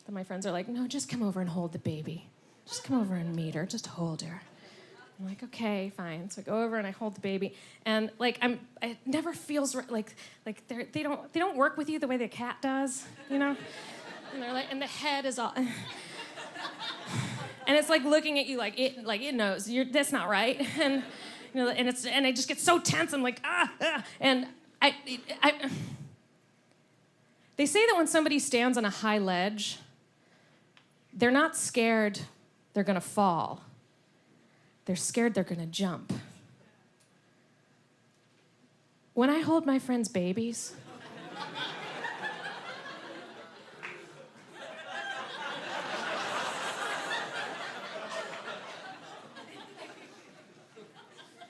Then my friends are like, no, just come over and hold the baby. Just come over and meet her. Just hold her. I'm like, okay, fine. So I go over and I hold the baby, and like it never feels right. Like they don't work with you the way the cat does, And they're like, and the head is all, and it's like looking at you like it knows that's not right, and and I just get so tense. I'm like and They say that when somebody stands on a high ledge, they're not scared they're gonna fall. They're scared they're gonna jump. When I hold my friends' babies,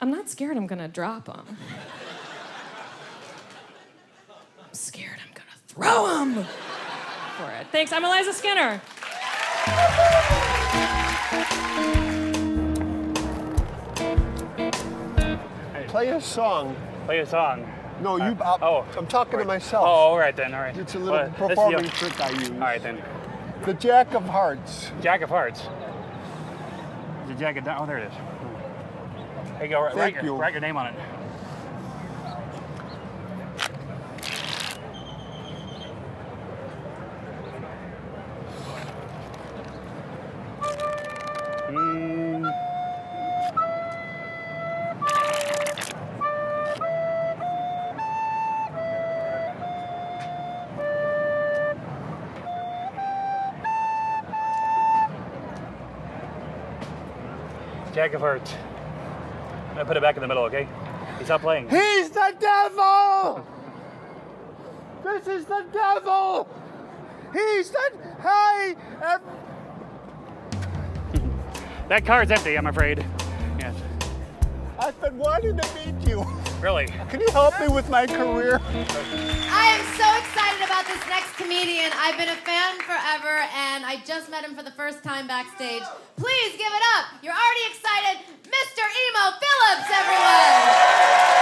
I'm not scared I'm gonna drop them. I'm scared I'm gonna throw them for it. Thanks, I'm Eliza Skinner. Play a song. Play a song. No, you. I'm talking to myself. Oh, all right then, all right. It's a little performing trick I use. All right then. The Jack of Hearts. Jack of Hearts. The Jack of... Oh, there it is. Here you go. Write your name on it. Jack of Hearts. I'm gonna put it back in the middle, okay? He's not playing. He's the devil! This is the devil! He's the... Hey! That card's empty, I'm afraid. Yes. I've been wanting to meet you. Really? Can you help me with my career? I am so excited about this next comedian. I've been a fan forever, and I just met him for the first time backstage. Please give it up. You're already excited. Mr. Emo Phillips, everyone.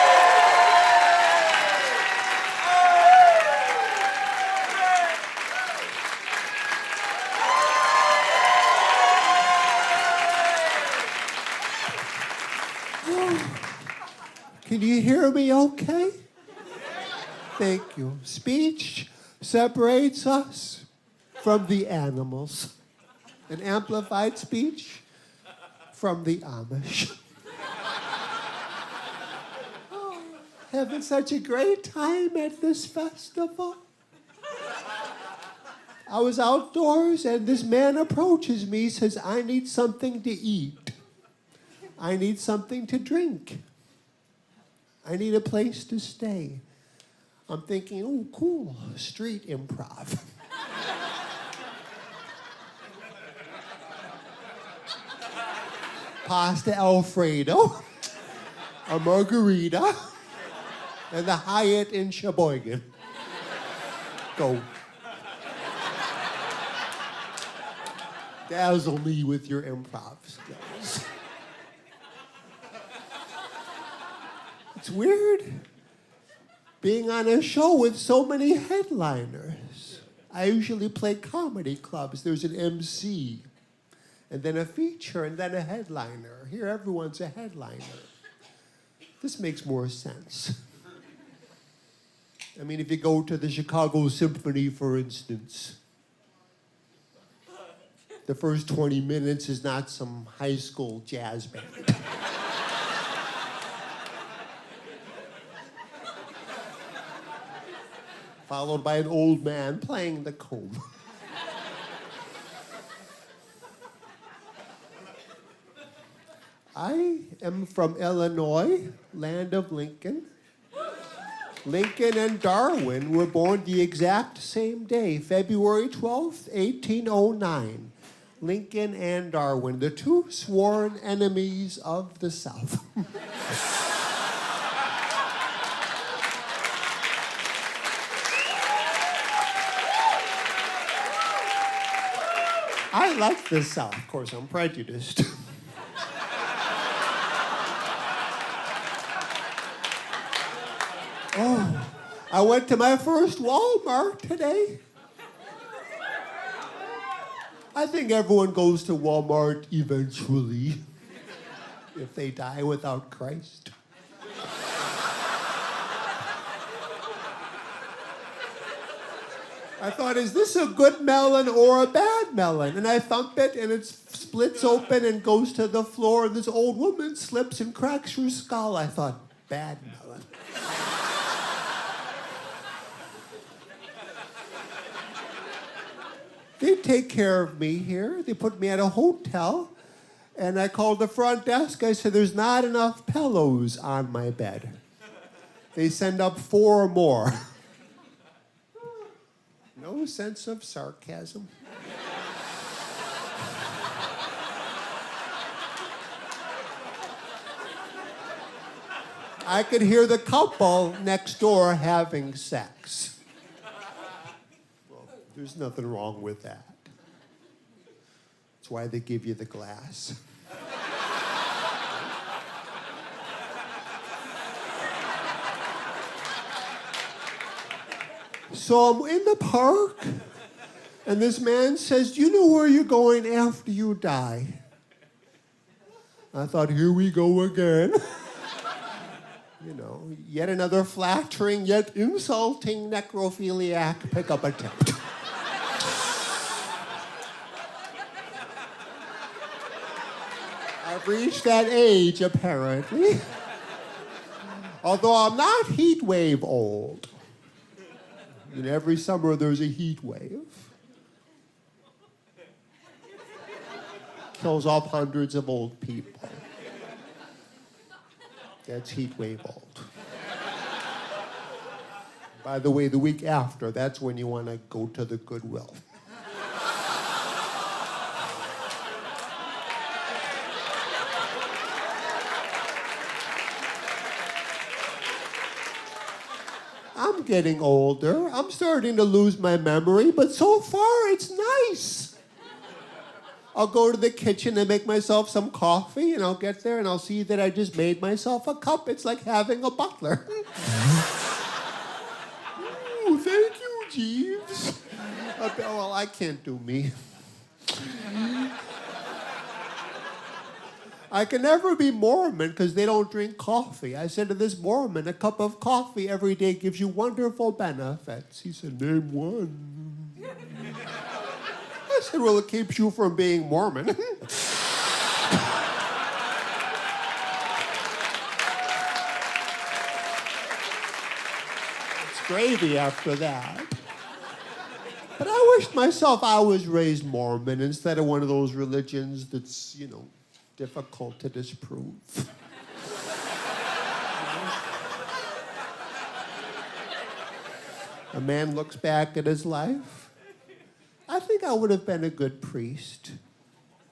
Can you hear me okay? Thank you. Speech separates us from the animals. An amplified speech from the Amish. Oh, having such a great time at this festival. I was outdoors and this man approaches me, says, I need something to eat. I need something to drink. I need a place to stay. I'm thinking, oh, cool, street improv. Pasta Alfredo, a margarita, and the Hyatt in Sheboygan. Go. Dazzle me with your improv skills. It's weird being on a show with so many headliners. I usually play comedy clubs. There's an MC, and then a feature, and then a headliner. Here, everyone's a headliner. This makes more sense. I mean, if you go to the Chicago Symphony, for instance, the first 20 minutes is not some high school jazz band. followed by an old man playing the comb. I am from Illinois, land of Lincoln. Lincoln and Darwin were born the exact same day, February 12th, 1809. Lincoln and Darwin, the two sworn enemies of the South. I like the South. Of course, I'm prejudiced. Oh, I went to my first Walmart today. I think everyone goes to Walmart eventually, if they die without Christ. I thought, is this a good melon or a bad melon? And I thump it, and it splits open and goes to the floor, and this old woman slips and cracks her skull. I thought, bad melon. They take care of me here. They put me at a hotel, and I called the front desk. I said, there's not enough pillows on my bed. They send up 4 more. No sense of sarcasm. I could hear the couple next door having sex. Well, there's nothing wrong with that. That's why they give you the glass. So I'm in the park, and this man says, do you know where you're going after you die? I thought, here we go again. You know, yet another flattering, yet insulting necrophiliac pickup attempt. I've reached that age, apparently. Although I'm not heat wave old. And every summer there's a heat wave. Kills off hundreds of old people. That's heat wave old. By the way, the week after, that's when you want to go to the Goodwill. I'm getting older. I'm starting to lose my memory, but so far it's nice. I'll go to the kitchen and make myself some coffee, and I'll get there and I'll see that I just made myself a cup. It's like having a butler. Ooh, thank you, Jeeves. Well, I can't do me. I can never be Mormon because they don't drink coffee. I said to this Mormon, a cup of coffee every day gives you wonderful benefits. He said, name one. I said, well, it keeps you from being Mormon. It's gravy after that. But I wished myself I was raised Mormon instead of one of those religions that's, you know, difficult to disprove. A man looks back at his life. I think I would have been a good priest.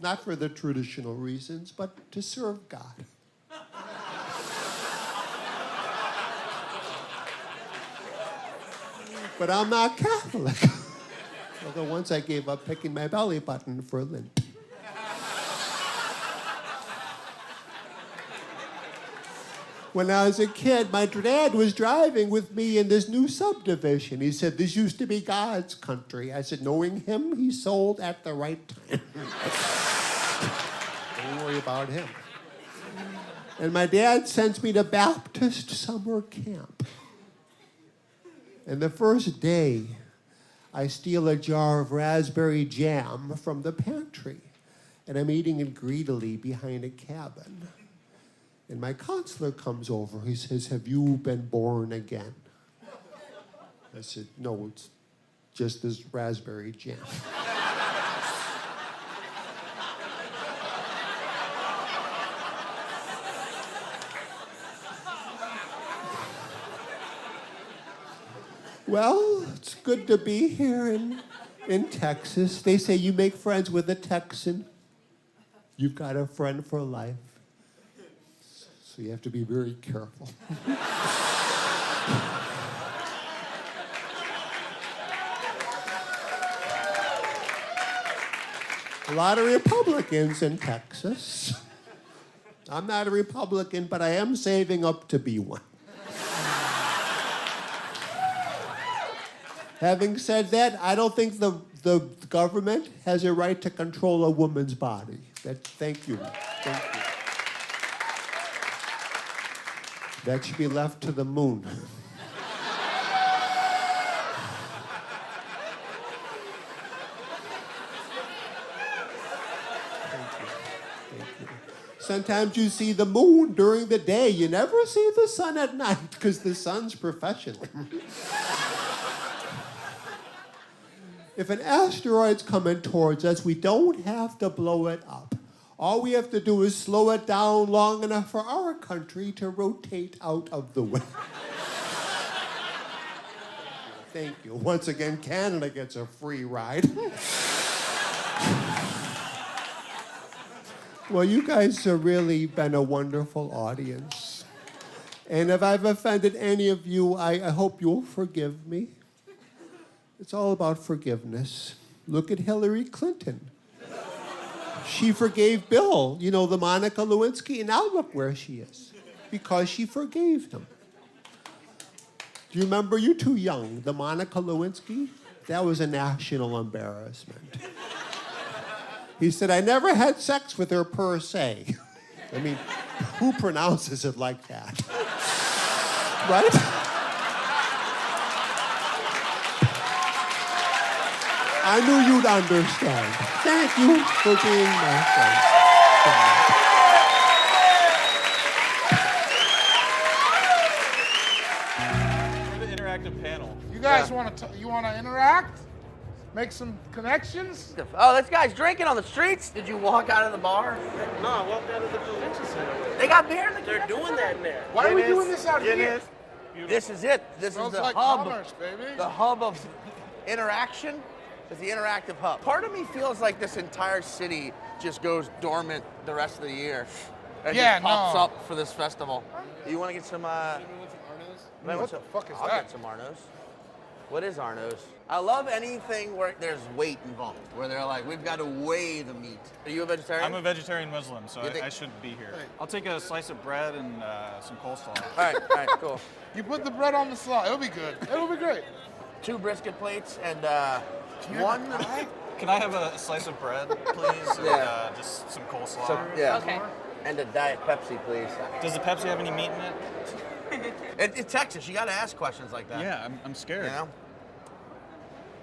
Not for the traditional reasons, but to serve God. But I'm not Catholic. Although once I gave up picking my belly button for Lent. When I was a kid, my dad was driving with me in this new subdivision. He said, this used to be God's country. I said, knowing him, he sold at the right time. Don't worry about him. And my dad sends me to Baptist summer camp. And the first day, I steal a jar of raspberry jam from the pantry. And I'm eating it greedily behind a cabin. And my counselor comes over. He says, have you been born again? I said, no, it's just this raspberry jam. Well, it's good to be here in Texas. They say you make friends with a Texan, you've got a friend for life. So you have to be very careful. A lot of Republicans in Texas. I'm not a Republican, but I am saving up to be one. Having said that, I don't think the government has a right to control a woman's body. Thank you. Thank you. That should be left to the moon. Sometimes you see the moon during the day. You never see the sun at night because the sun's professional. If an asteroid's coming towards us, we don't have to blow it up. All we have to do is slow it down long enough for our country to rotate out of the way. Thank you. Once again, Canada gets a free ride. Well, you guys have really been a wonderful audience. And if I've offended any of you, I hope you'll forgive me. It's all about forgiveness. Look at Hillary Clinton. She forgave Bill, you know, the Monica Lewinsky, and now look where she is. Because she forgave him. Do you remember, you're too young, the Monica Lewinsky? That was a national embarrassment. He said, I never had sex with her per se. I mean, who pronounces it like that? Right? I knew you'd understand. Thank you for being my friend. We're the interactive panel. You guys want to interact? Make some connections? Oh, this guy's drinking on the streets? Did you walk out of the bar? No, I walked out of the convention center. They got beer in the They're doing that in there. Why are we doing this out here? This is it. This Smells is the like hub. commerce, baby. The hub of interaction. It's the interactive hub. Part of me feels like this entire city just goes dormant the rest of the year. And just pops up for this festival. You want to get some, What the fuck is I'll that? get some Arno's. What is Arno's? I love anything where there's weight involved, where they're like, we've got to weigh the meat. Are you a vegetarian? I'm a vegetarian Muslim, so I shouldn't be here. I'll take a slice of bread and some coleslaw. All right, cool. You put the bread on the slot. It'll be good. It'll be great. 2 brisket plates and one. Can I have a slice of bread, please? Yeah. And just some coleslaw. Yeah. Okay. And a Diet Pepsi, please. Does the Pepsi have any meat in it? It's Texas. You got to ask questions like that. Yeah, I'm scared. You know?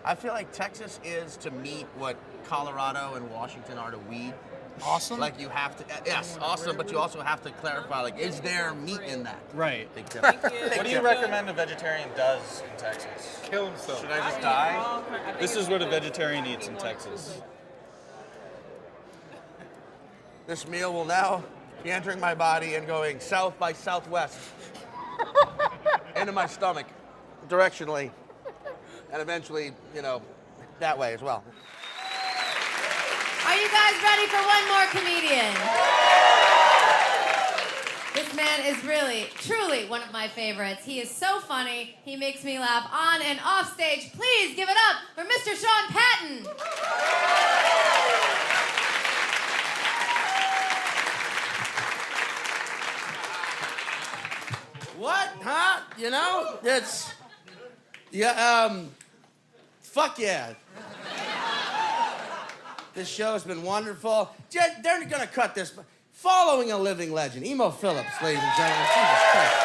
I feel like Texas is to meat what Colorado and Washington are to weed. Awesome. Like you have to, yes, awesome, but you also have to clarify, like, is there meat in that? Right. Big difference. What do you recommend a vegetarian does in Texas? Kill himself. Should I just die? This is what a vegetarian eats in Texas. This meal will now be entering my body and going south by southwest into my stomach, directionally, and eventually, that way as well. Are you guys ready for one more comedian? This man is really, truly one of my favorites. He is so funny. He makes me laugh on and off stage. Please give it up for Mr. Sean Patton. What? Huh? Fuck yeah. This show's been wonderful. They're gonna cut this. Following a living legend, Emo Phillips, ladies and gentlemen. Jesus Christ.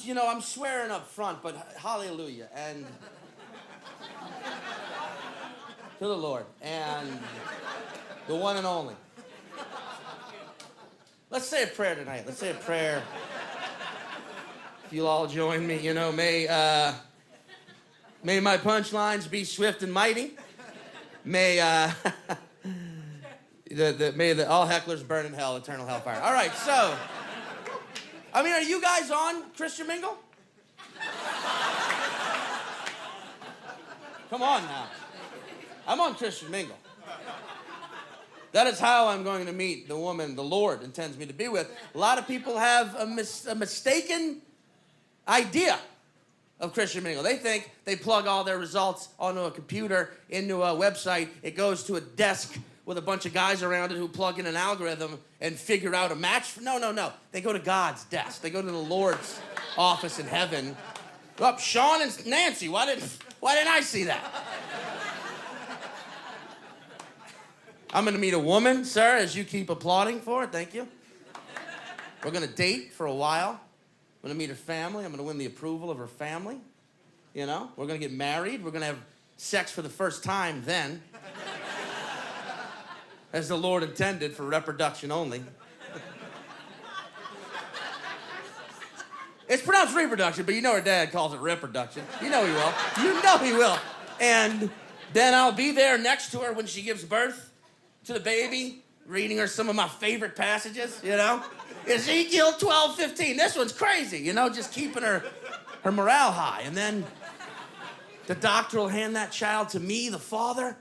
And I'm swearing up front, but hallelujah, and to the Lord, and the one and only. Let's say a prayer tonight. Let's say a prayer. If you'll all join me, may my punchlines be swift and mighty. May may all hecklers burn in hell, eternal hellfire. All right, so, are you guys on Christian Mingle? Come on now. I'm on Christian Mingle. That is how I'm going to meet the woman the Lord intends me to be with. A lot of people have a mistaken idea of Christian Mingle. They think they plug all their results onto a computer, into a website. It goes to a desk with a bunch of guys around it who plug in an algorithm and figure out a match. No. They go to God's desk. They go to the Lord's office in heaven. Up, Sean and Nancy. Why didn't I see that? I'm going to meet a woman, sir, as you keep applauding for it. Thank you. We're going to date for a while. I'm going to meet her family. I'm going to win the approval of her family. We're going to get married. We're going to have sex for the first time then. As the Lord intended, for reproduction only. It's pronounced reproduction, but her dad calls it reproduction. He will. And then I'll be there next to her when she gives birth to the baby, reading her some of my favorite passages, Ezekiel 12:15. This one's crazy, just keeping her morale high. And then the doctor will hand that child to me, the father,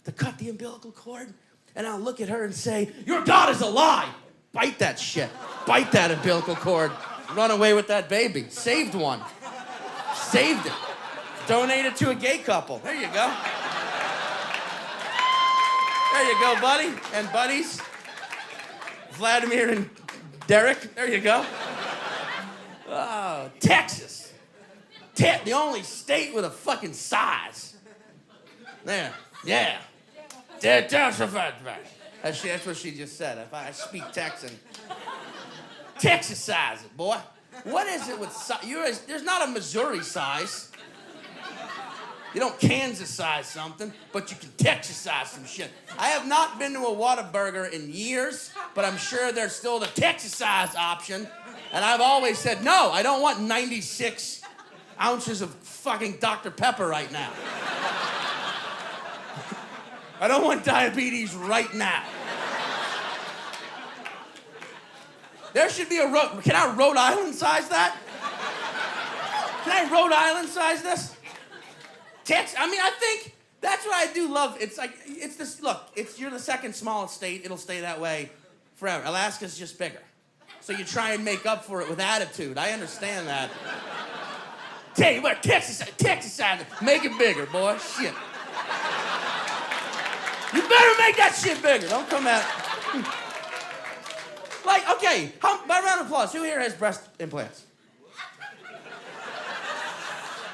to cut the umbilical cord. And I'll look at her and say, "Your God is a lie." Bite that shit. Bite that umbilical cord. Run away with that baby. Saved one. Saved it. Donated to a gay couple. There you go. There you go, buddy and buddies. Vladimir and Derek. There you go. Oh, Texas. The only state with a fucking size. There. Yeah. That's what she just said. If I speak Texan. Texas size it, boy. What is it with size? There's not a Missouri size. You don't Kansas size something, but you can Texas size some shit. I have not been to a Whataburger in years, but I'm sure there's still the Texas size option. And I've always said, no, I don't want 96 ounces of fucking Dr. Pepper right now. I don't want diabetes right now. There should be can I Rhode Island size that? Can I Rhode Island size this? I think that's what I do love. It's like, you're the second smallest state. It'll stay that way forever. Alaska's just bigger. So you try and make up for it with attitude. I understand that. Tell you what, Texas size it. Make it bigger, boy. Shit. You better make that shit bigger. Don't come out. Okay, by round of applause, who here has breast implants?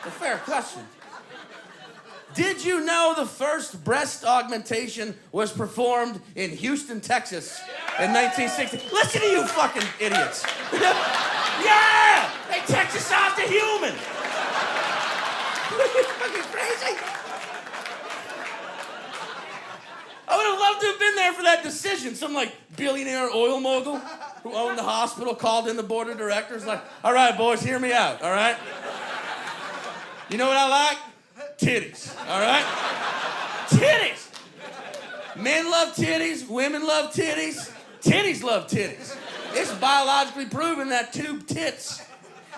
A fair question. Did you know the first breast augmentation was performed in Houston, Texas in 1960? Listen to you fucking idiots. Yeah! They Texasized a human. Are you fucking crazy? I would have loved to have been there for that decision. Some billionaire oil mogul who owned the hospital called in the board of directors all right, boys, hear me out, all right? You know what I like? Titties, all right? Titties! Men love titties, women love titties, titties love titties. It's biologically proven that two tits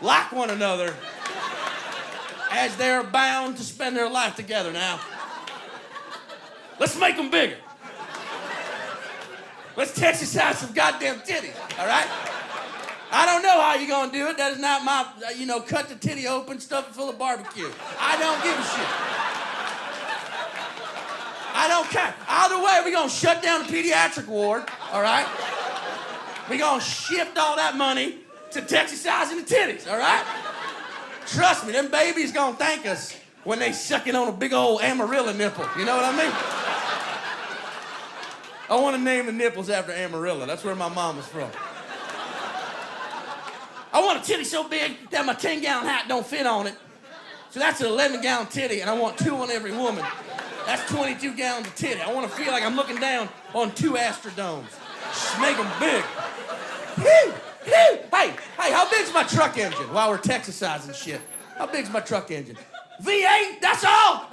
like one another as they're bound to spend their life together now. Let's make them bigger. Let's Texasize some goddamn titties, all right? I don't know how you're gonna do it. That is not my, cut the titty open, stuff it full of barbecue. I don't give a shit. I don't care. Either way, we're gonna shut down the pediatric ward, all right? We're gonna shift all that money to Texasizing the titties, all right? Trust me, them babies gonna thank us when they sucking on a big old Amarillo nipple. You know what I mean? I want to name the nipples after Amarillo. That's where my mom is from. I want a titty so big that my 10-gallon hat don't fit on it. So that's an 11-gallon titty, and I want 2 on every woman. That's 22 gallons of titty. I want to feel like I'm looking down on 2 Astrodomes. Just make them big. Hey, how big's my truck engine? While we're Texasizing shit. How big's my truck engine? V8, that's all.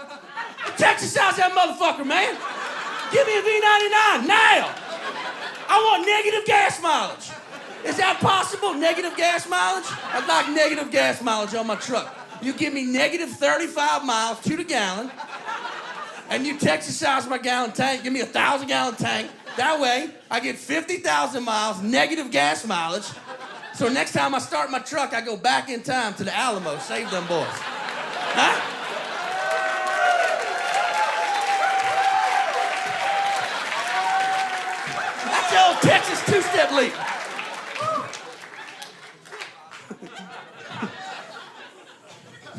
Texasize that motherfucker, man. Give me a V99 now. I want negative gas mileage. Is that possible? Negative gas mileage? I'd like negative gas mileage on my truck. You give me negative 35 miles to the gallon, and you Texasize my gallon tank, give me a 1,000-gallon tank. That way, I get 50,000 miles, negative gas mileage. So next time I start my truck, I go back in time to the Alamo, save them boys. Huh? That's the old Texas two-step leap.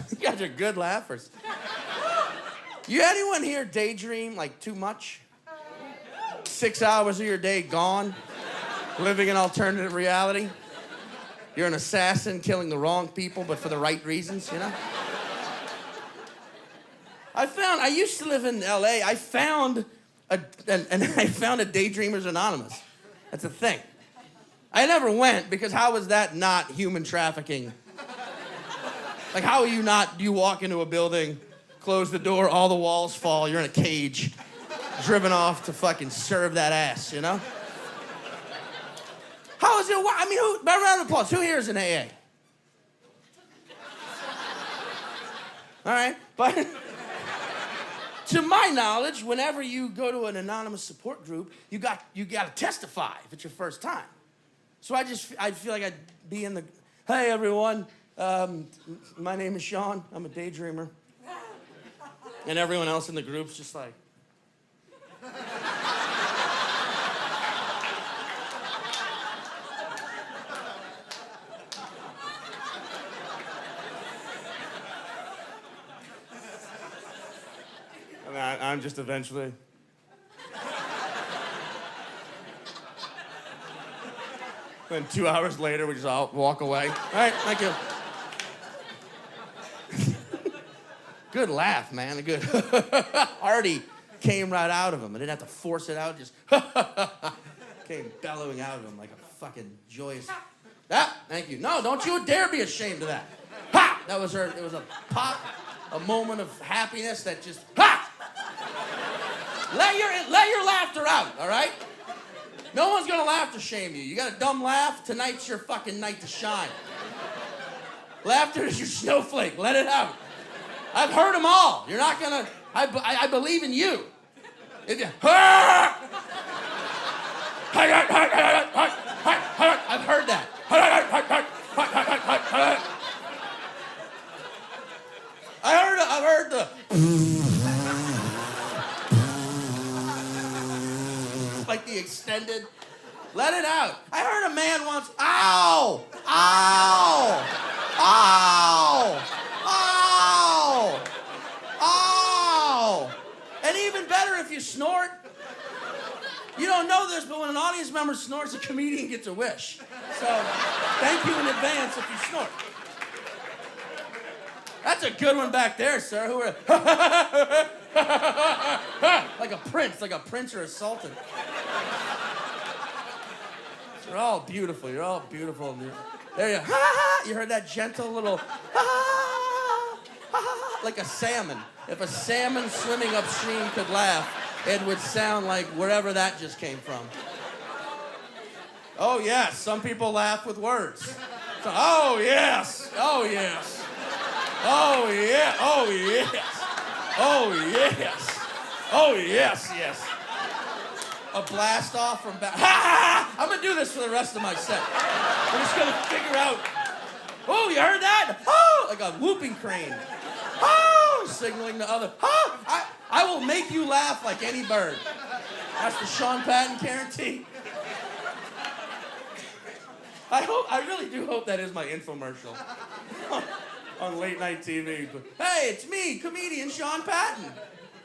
You guys are good laughers. You anyone here daydream like too much? 6 hours of your day gone, living in alternative reality. You're an assassin killing the wrong people, but for the right reasons, you know? I used to live in LA. I found a Daydreamers Anonymous. That's a thing. I never went because how is that not human trafficking? Like, how are you walk into a building, close the door, all the walls fall, you're in a cage, driven off to fucking serve that ass, you know? How is it? I mean, by round of applause, who here is an AA? All right, but to my knowledge, whenever you go to an anonymous support group, you got to testify if it's your first time. So I feel like I'd be in the, hey everyone, my name is Sean, I'm a daydreamer. And everyone else in the group's just like, and I'm just eventually. Then 2 hours later, we just all walk away. All right, thank you. Good laugh, man. A good Artie came right out of him. I didn't have to force it out. Just came bellowing out of him like a fucking joyous. Ah, thank you. No, don't you dare be ashamed of that. Ha! That was her. It was a pop, a moment of happiness that just ha! Let your laughter out. All right. No one's gonna laugh to shame you. You got a dumb laugh? Tonight's your fucking night to shine. Laughter is your snowflake. Let it out. I've heard them all. You're not gonna. I believe in you. If you. I've heard that. I've heard the. Like the extended. Let it out. I heard a man once. Ow! Ow! Ow! Ow! Ow! And even better if you snort. You don't know this, but when an audience member snorts, a comedian gets a wish. So thank you in advance if you snort. That's a good one back there, sir. Who are like a prince or a sultan. You're all beautiful. You're all beautiful. There you go. You heard that gentle little like a salmon. If a salmon swimming upstream could laugh, it would sound like wherever that just came from. Oh yes, some people laugh with words. So, oh yes, oh yes, oh yeah, oh yes, oh yes, oh yes, yes. A blast off from back. I'm gonna do this for the rest of my set. We're just gonna figure out. Oh, you heard that? Oh, like a whooping crane. Oh, signaling to other. Oh, I will make you laugh like any bird. That's the Sean Patton guarantee. I really do hope that is my infomercial on late night TV. But, hey, it's me, comedian Sean Patton.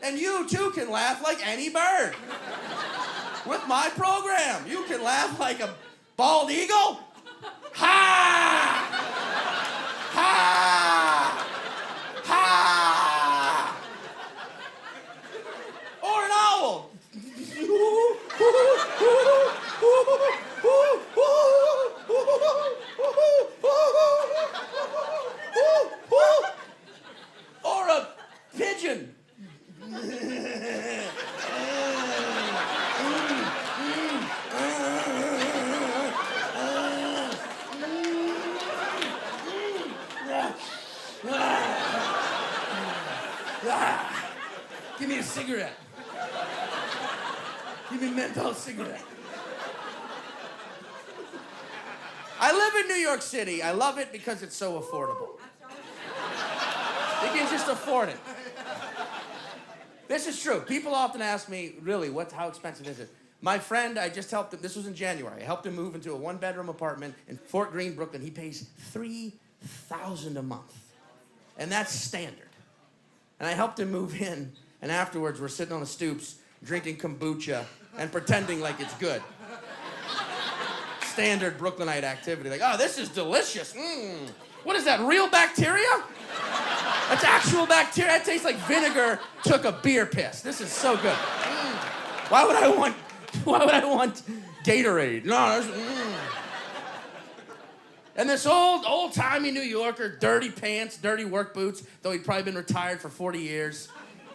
And you too can laugh like any bird. With my program, you can laugh like a bald eagle. Ha! Ha! Ha! Or an owl. cigarette. Give me a menthol cigarette. I live in New York City. I love it because it's so affordable. You can just afford it. This is true. People often ask me, really, how expensive is it? My friend, I just helped him, this was in January, I helped him move into a one-bedroom apartment in Fort Greene, Brooklyn. He pays $3,000 a month. And that's standard. And I helped him move in, and afterwards we're sitting on the stoops, drinking kombucha, and pretending like it's good. Standard Brooklynite activity. Like, oh, this is delicious. What is that, real bacteria? That's actual bacteria. That tastes like vinegar took a beer piss. This is so good. Why would I want Gatorade? No, And this old-timey New Yorker, dirty pants, dirty work boots, though he'd probably been retired for 40 years.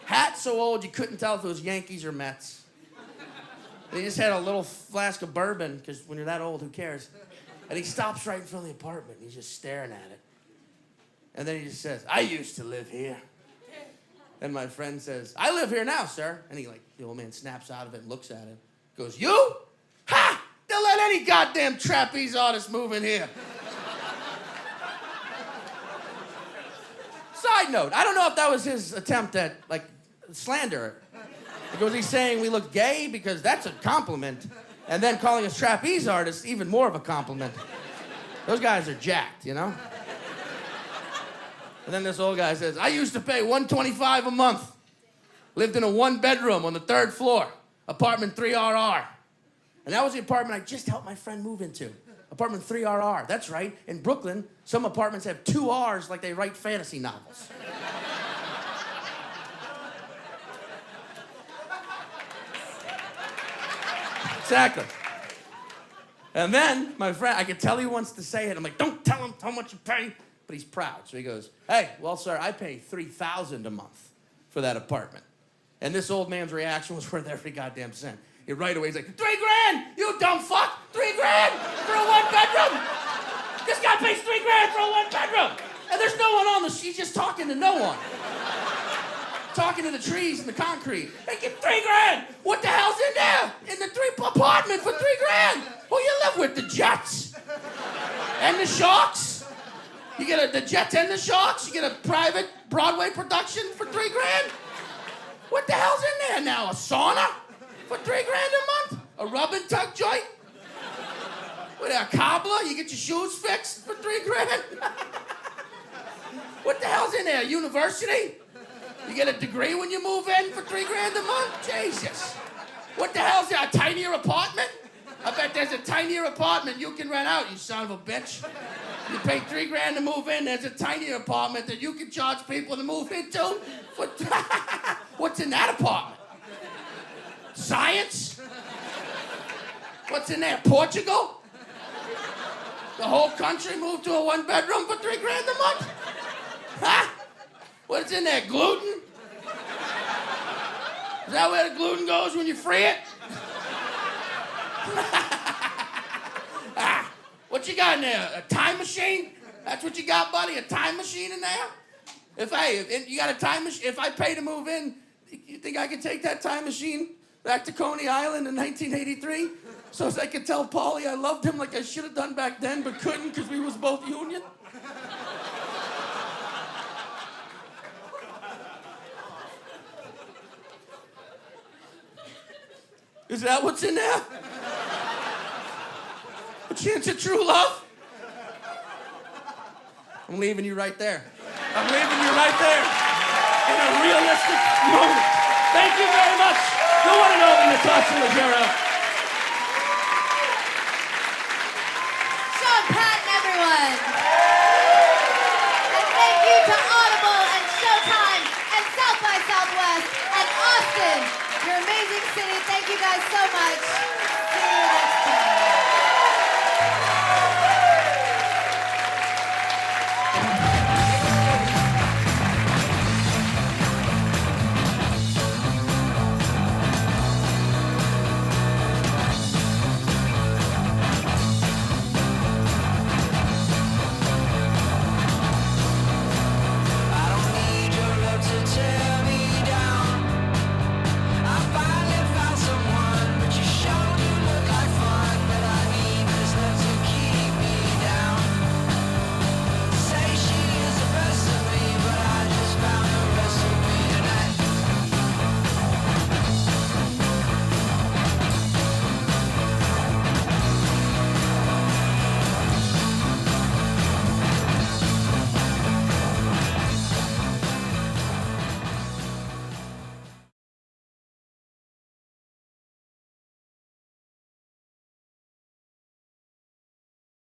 Hat so old you couldn't tell if it was Yankees or Mets. And he just had a little flask of bourbon, because when you're that old, who cares? And he stops right in front of the apartment. He's just staring at it. And then he just says, I used to live here. And my friend says, I live here now, sir. And the old man snaps out of it and looks at him. Goes, you? Ha! They'll let any goddamn trapeze artist move in here. Side note, I don't know if that was his attempt at, slander. Was he saying we look gay? Because that's a compliment. And then calling us trapeze artists, even more of a compliment. Those guys are jacked, you know? And then this old guy says, I used to pay $125 a month. Lived in a one-bedroom on the 3rd floor. Apartment 3RR. And that was the apartment I just helped my friend move into. Apartment 3RR. That's right. In Brooklyn, some apartments have 2 R's like they write fantasy novels. Exactly. And then my friend, I could tell he wants to say it. I'm like, don't tell him how much you pay. But he's proud. So he goes, hey, well, sir, I pay $3,000 a month for that apartment. And this old man's reaction was worth every goddamn cent. He right away, he's like, $3 grand, you dumb fuck, $3 grand for a one-bedroom. This guy pays $3 grand for a one-bedroom. And there's no one on the, he's just talking to no one. Talking to the trees and the concrete. Hey, get $3 grand. What the hell's in there? In the apartment for $3 grand. Who you live with, the Jets? And the Sharks? You get the Jets and the Sharks? You get a private Broadway production for $3 grand? What the hell's in there now? A sauna for $3 grand a month? A rub and tug joint? With a cobbler? You get your shoes fixed for $3 grand? What the hell's in there? A university? You get a degree when you move in for $3 grand a month? Jesus. What the hell's that? A tinier apartment? I bet there's a tinier apartment you can rent out, you son of a bitch. You pay $3 grand to move in, there's a tinier apartment that you can charge people to move into. For what's in that apartment? Science? What's in there? Portugal? The whole country moved to a one-bedroom for $3 grand a month? Huh? What's in there? Gluten? Is that where the gluten goes when you free it? What you got in there? A time machine? That's what you got, buddy? A time machine in there? If you got a time machine, if I pay to move in, you think I could take that time machine back to Coney Island in 1983? So as I could tell Paulie I loved him like I should have done back then, but couldn't because we was both union? Is that what's in there? A chance of true love? I'm leaving you right there. I'm leaving you right there in a realistic moment. Thank you very much. The one and only Natasha Leggero.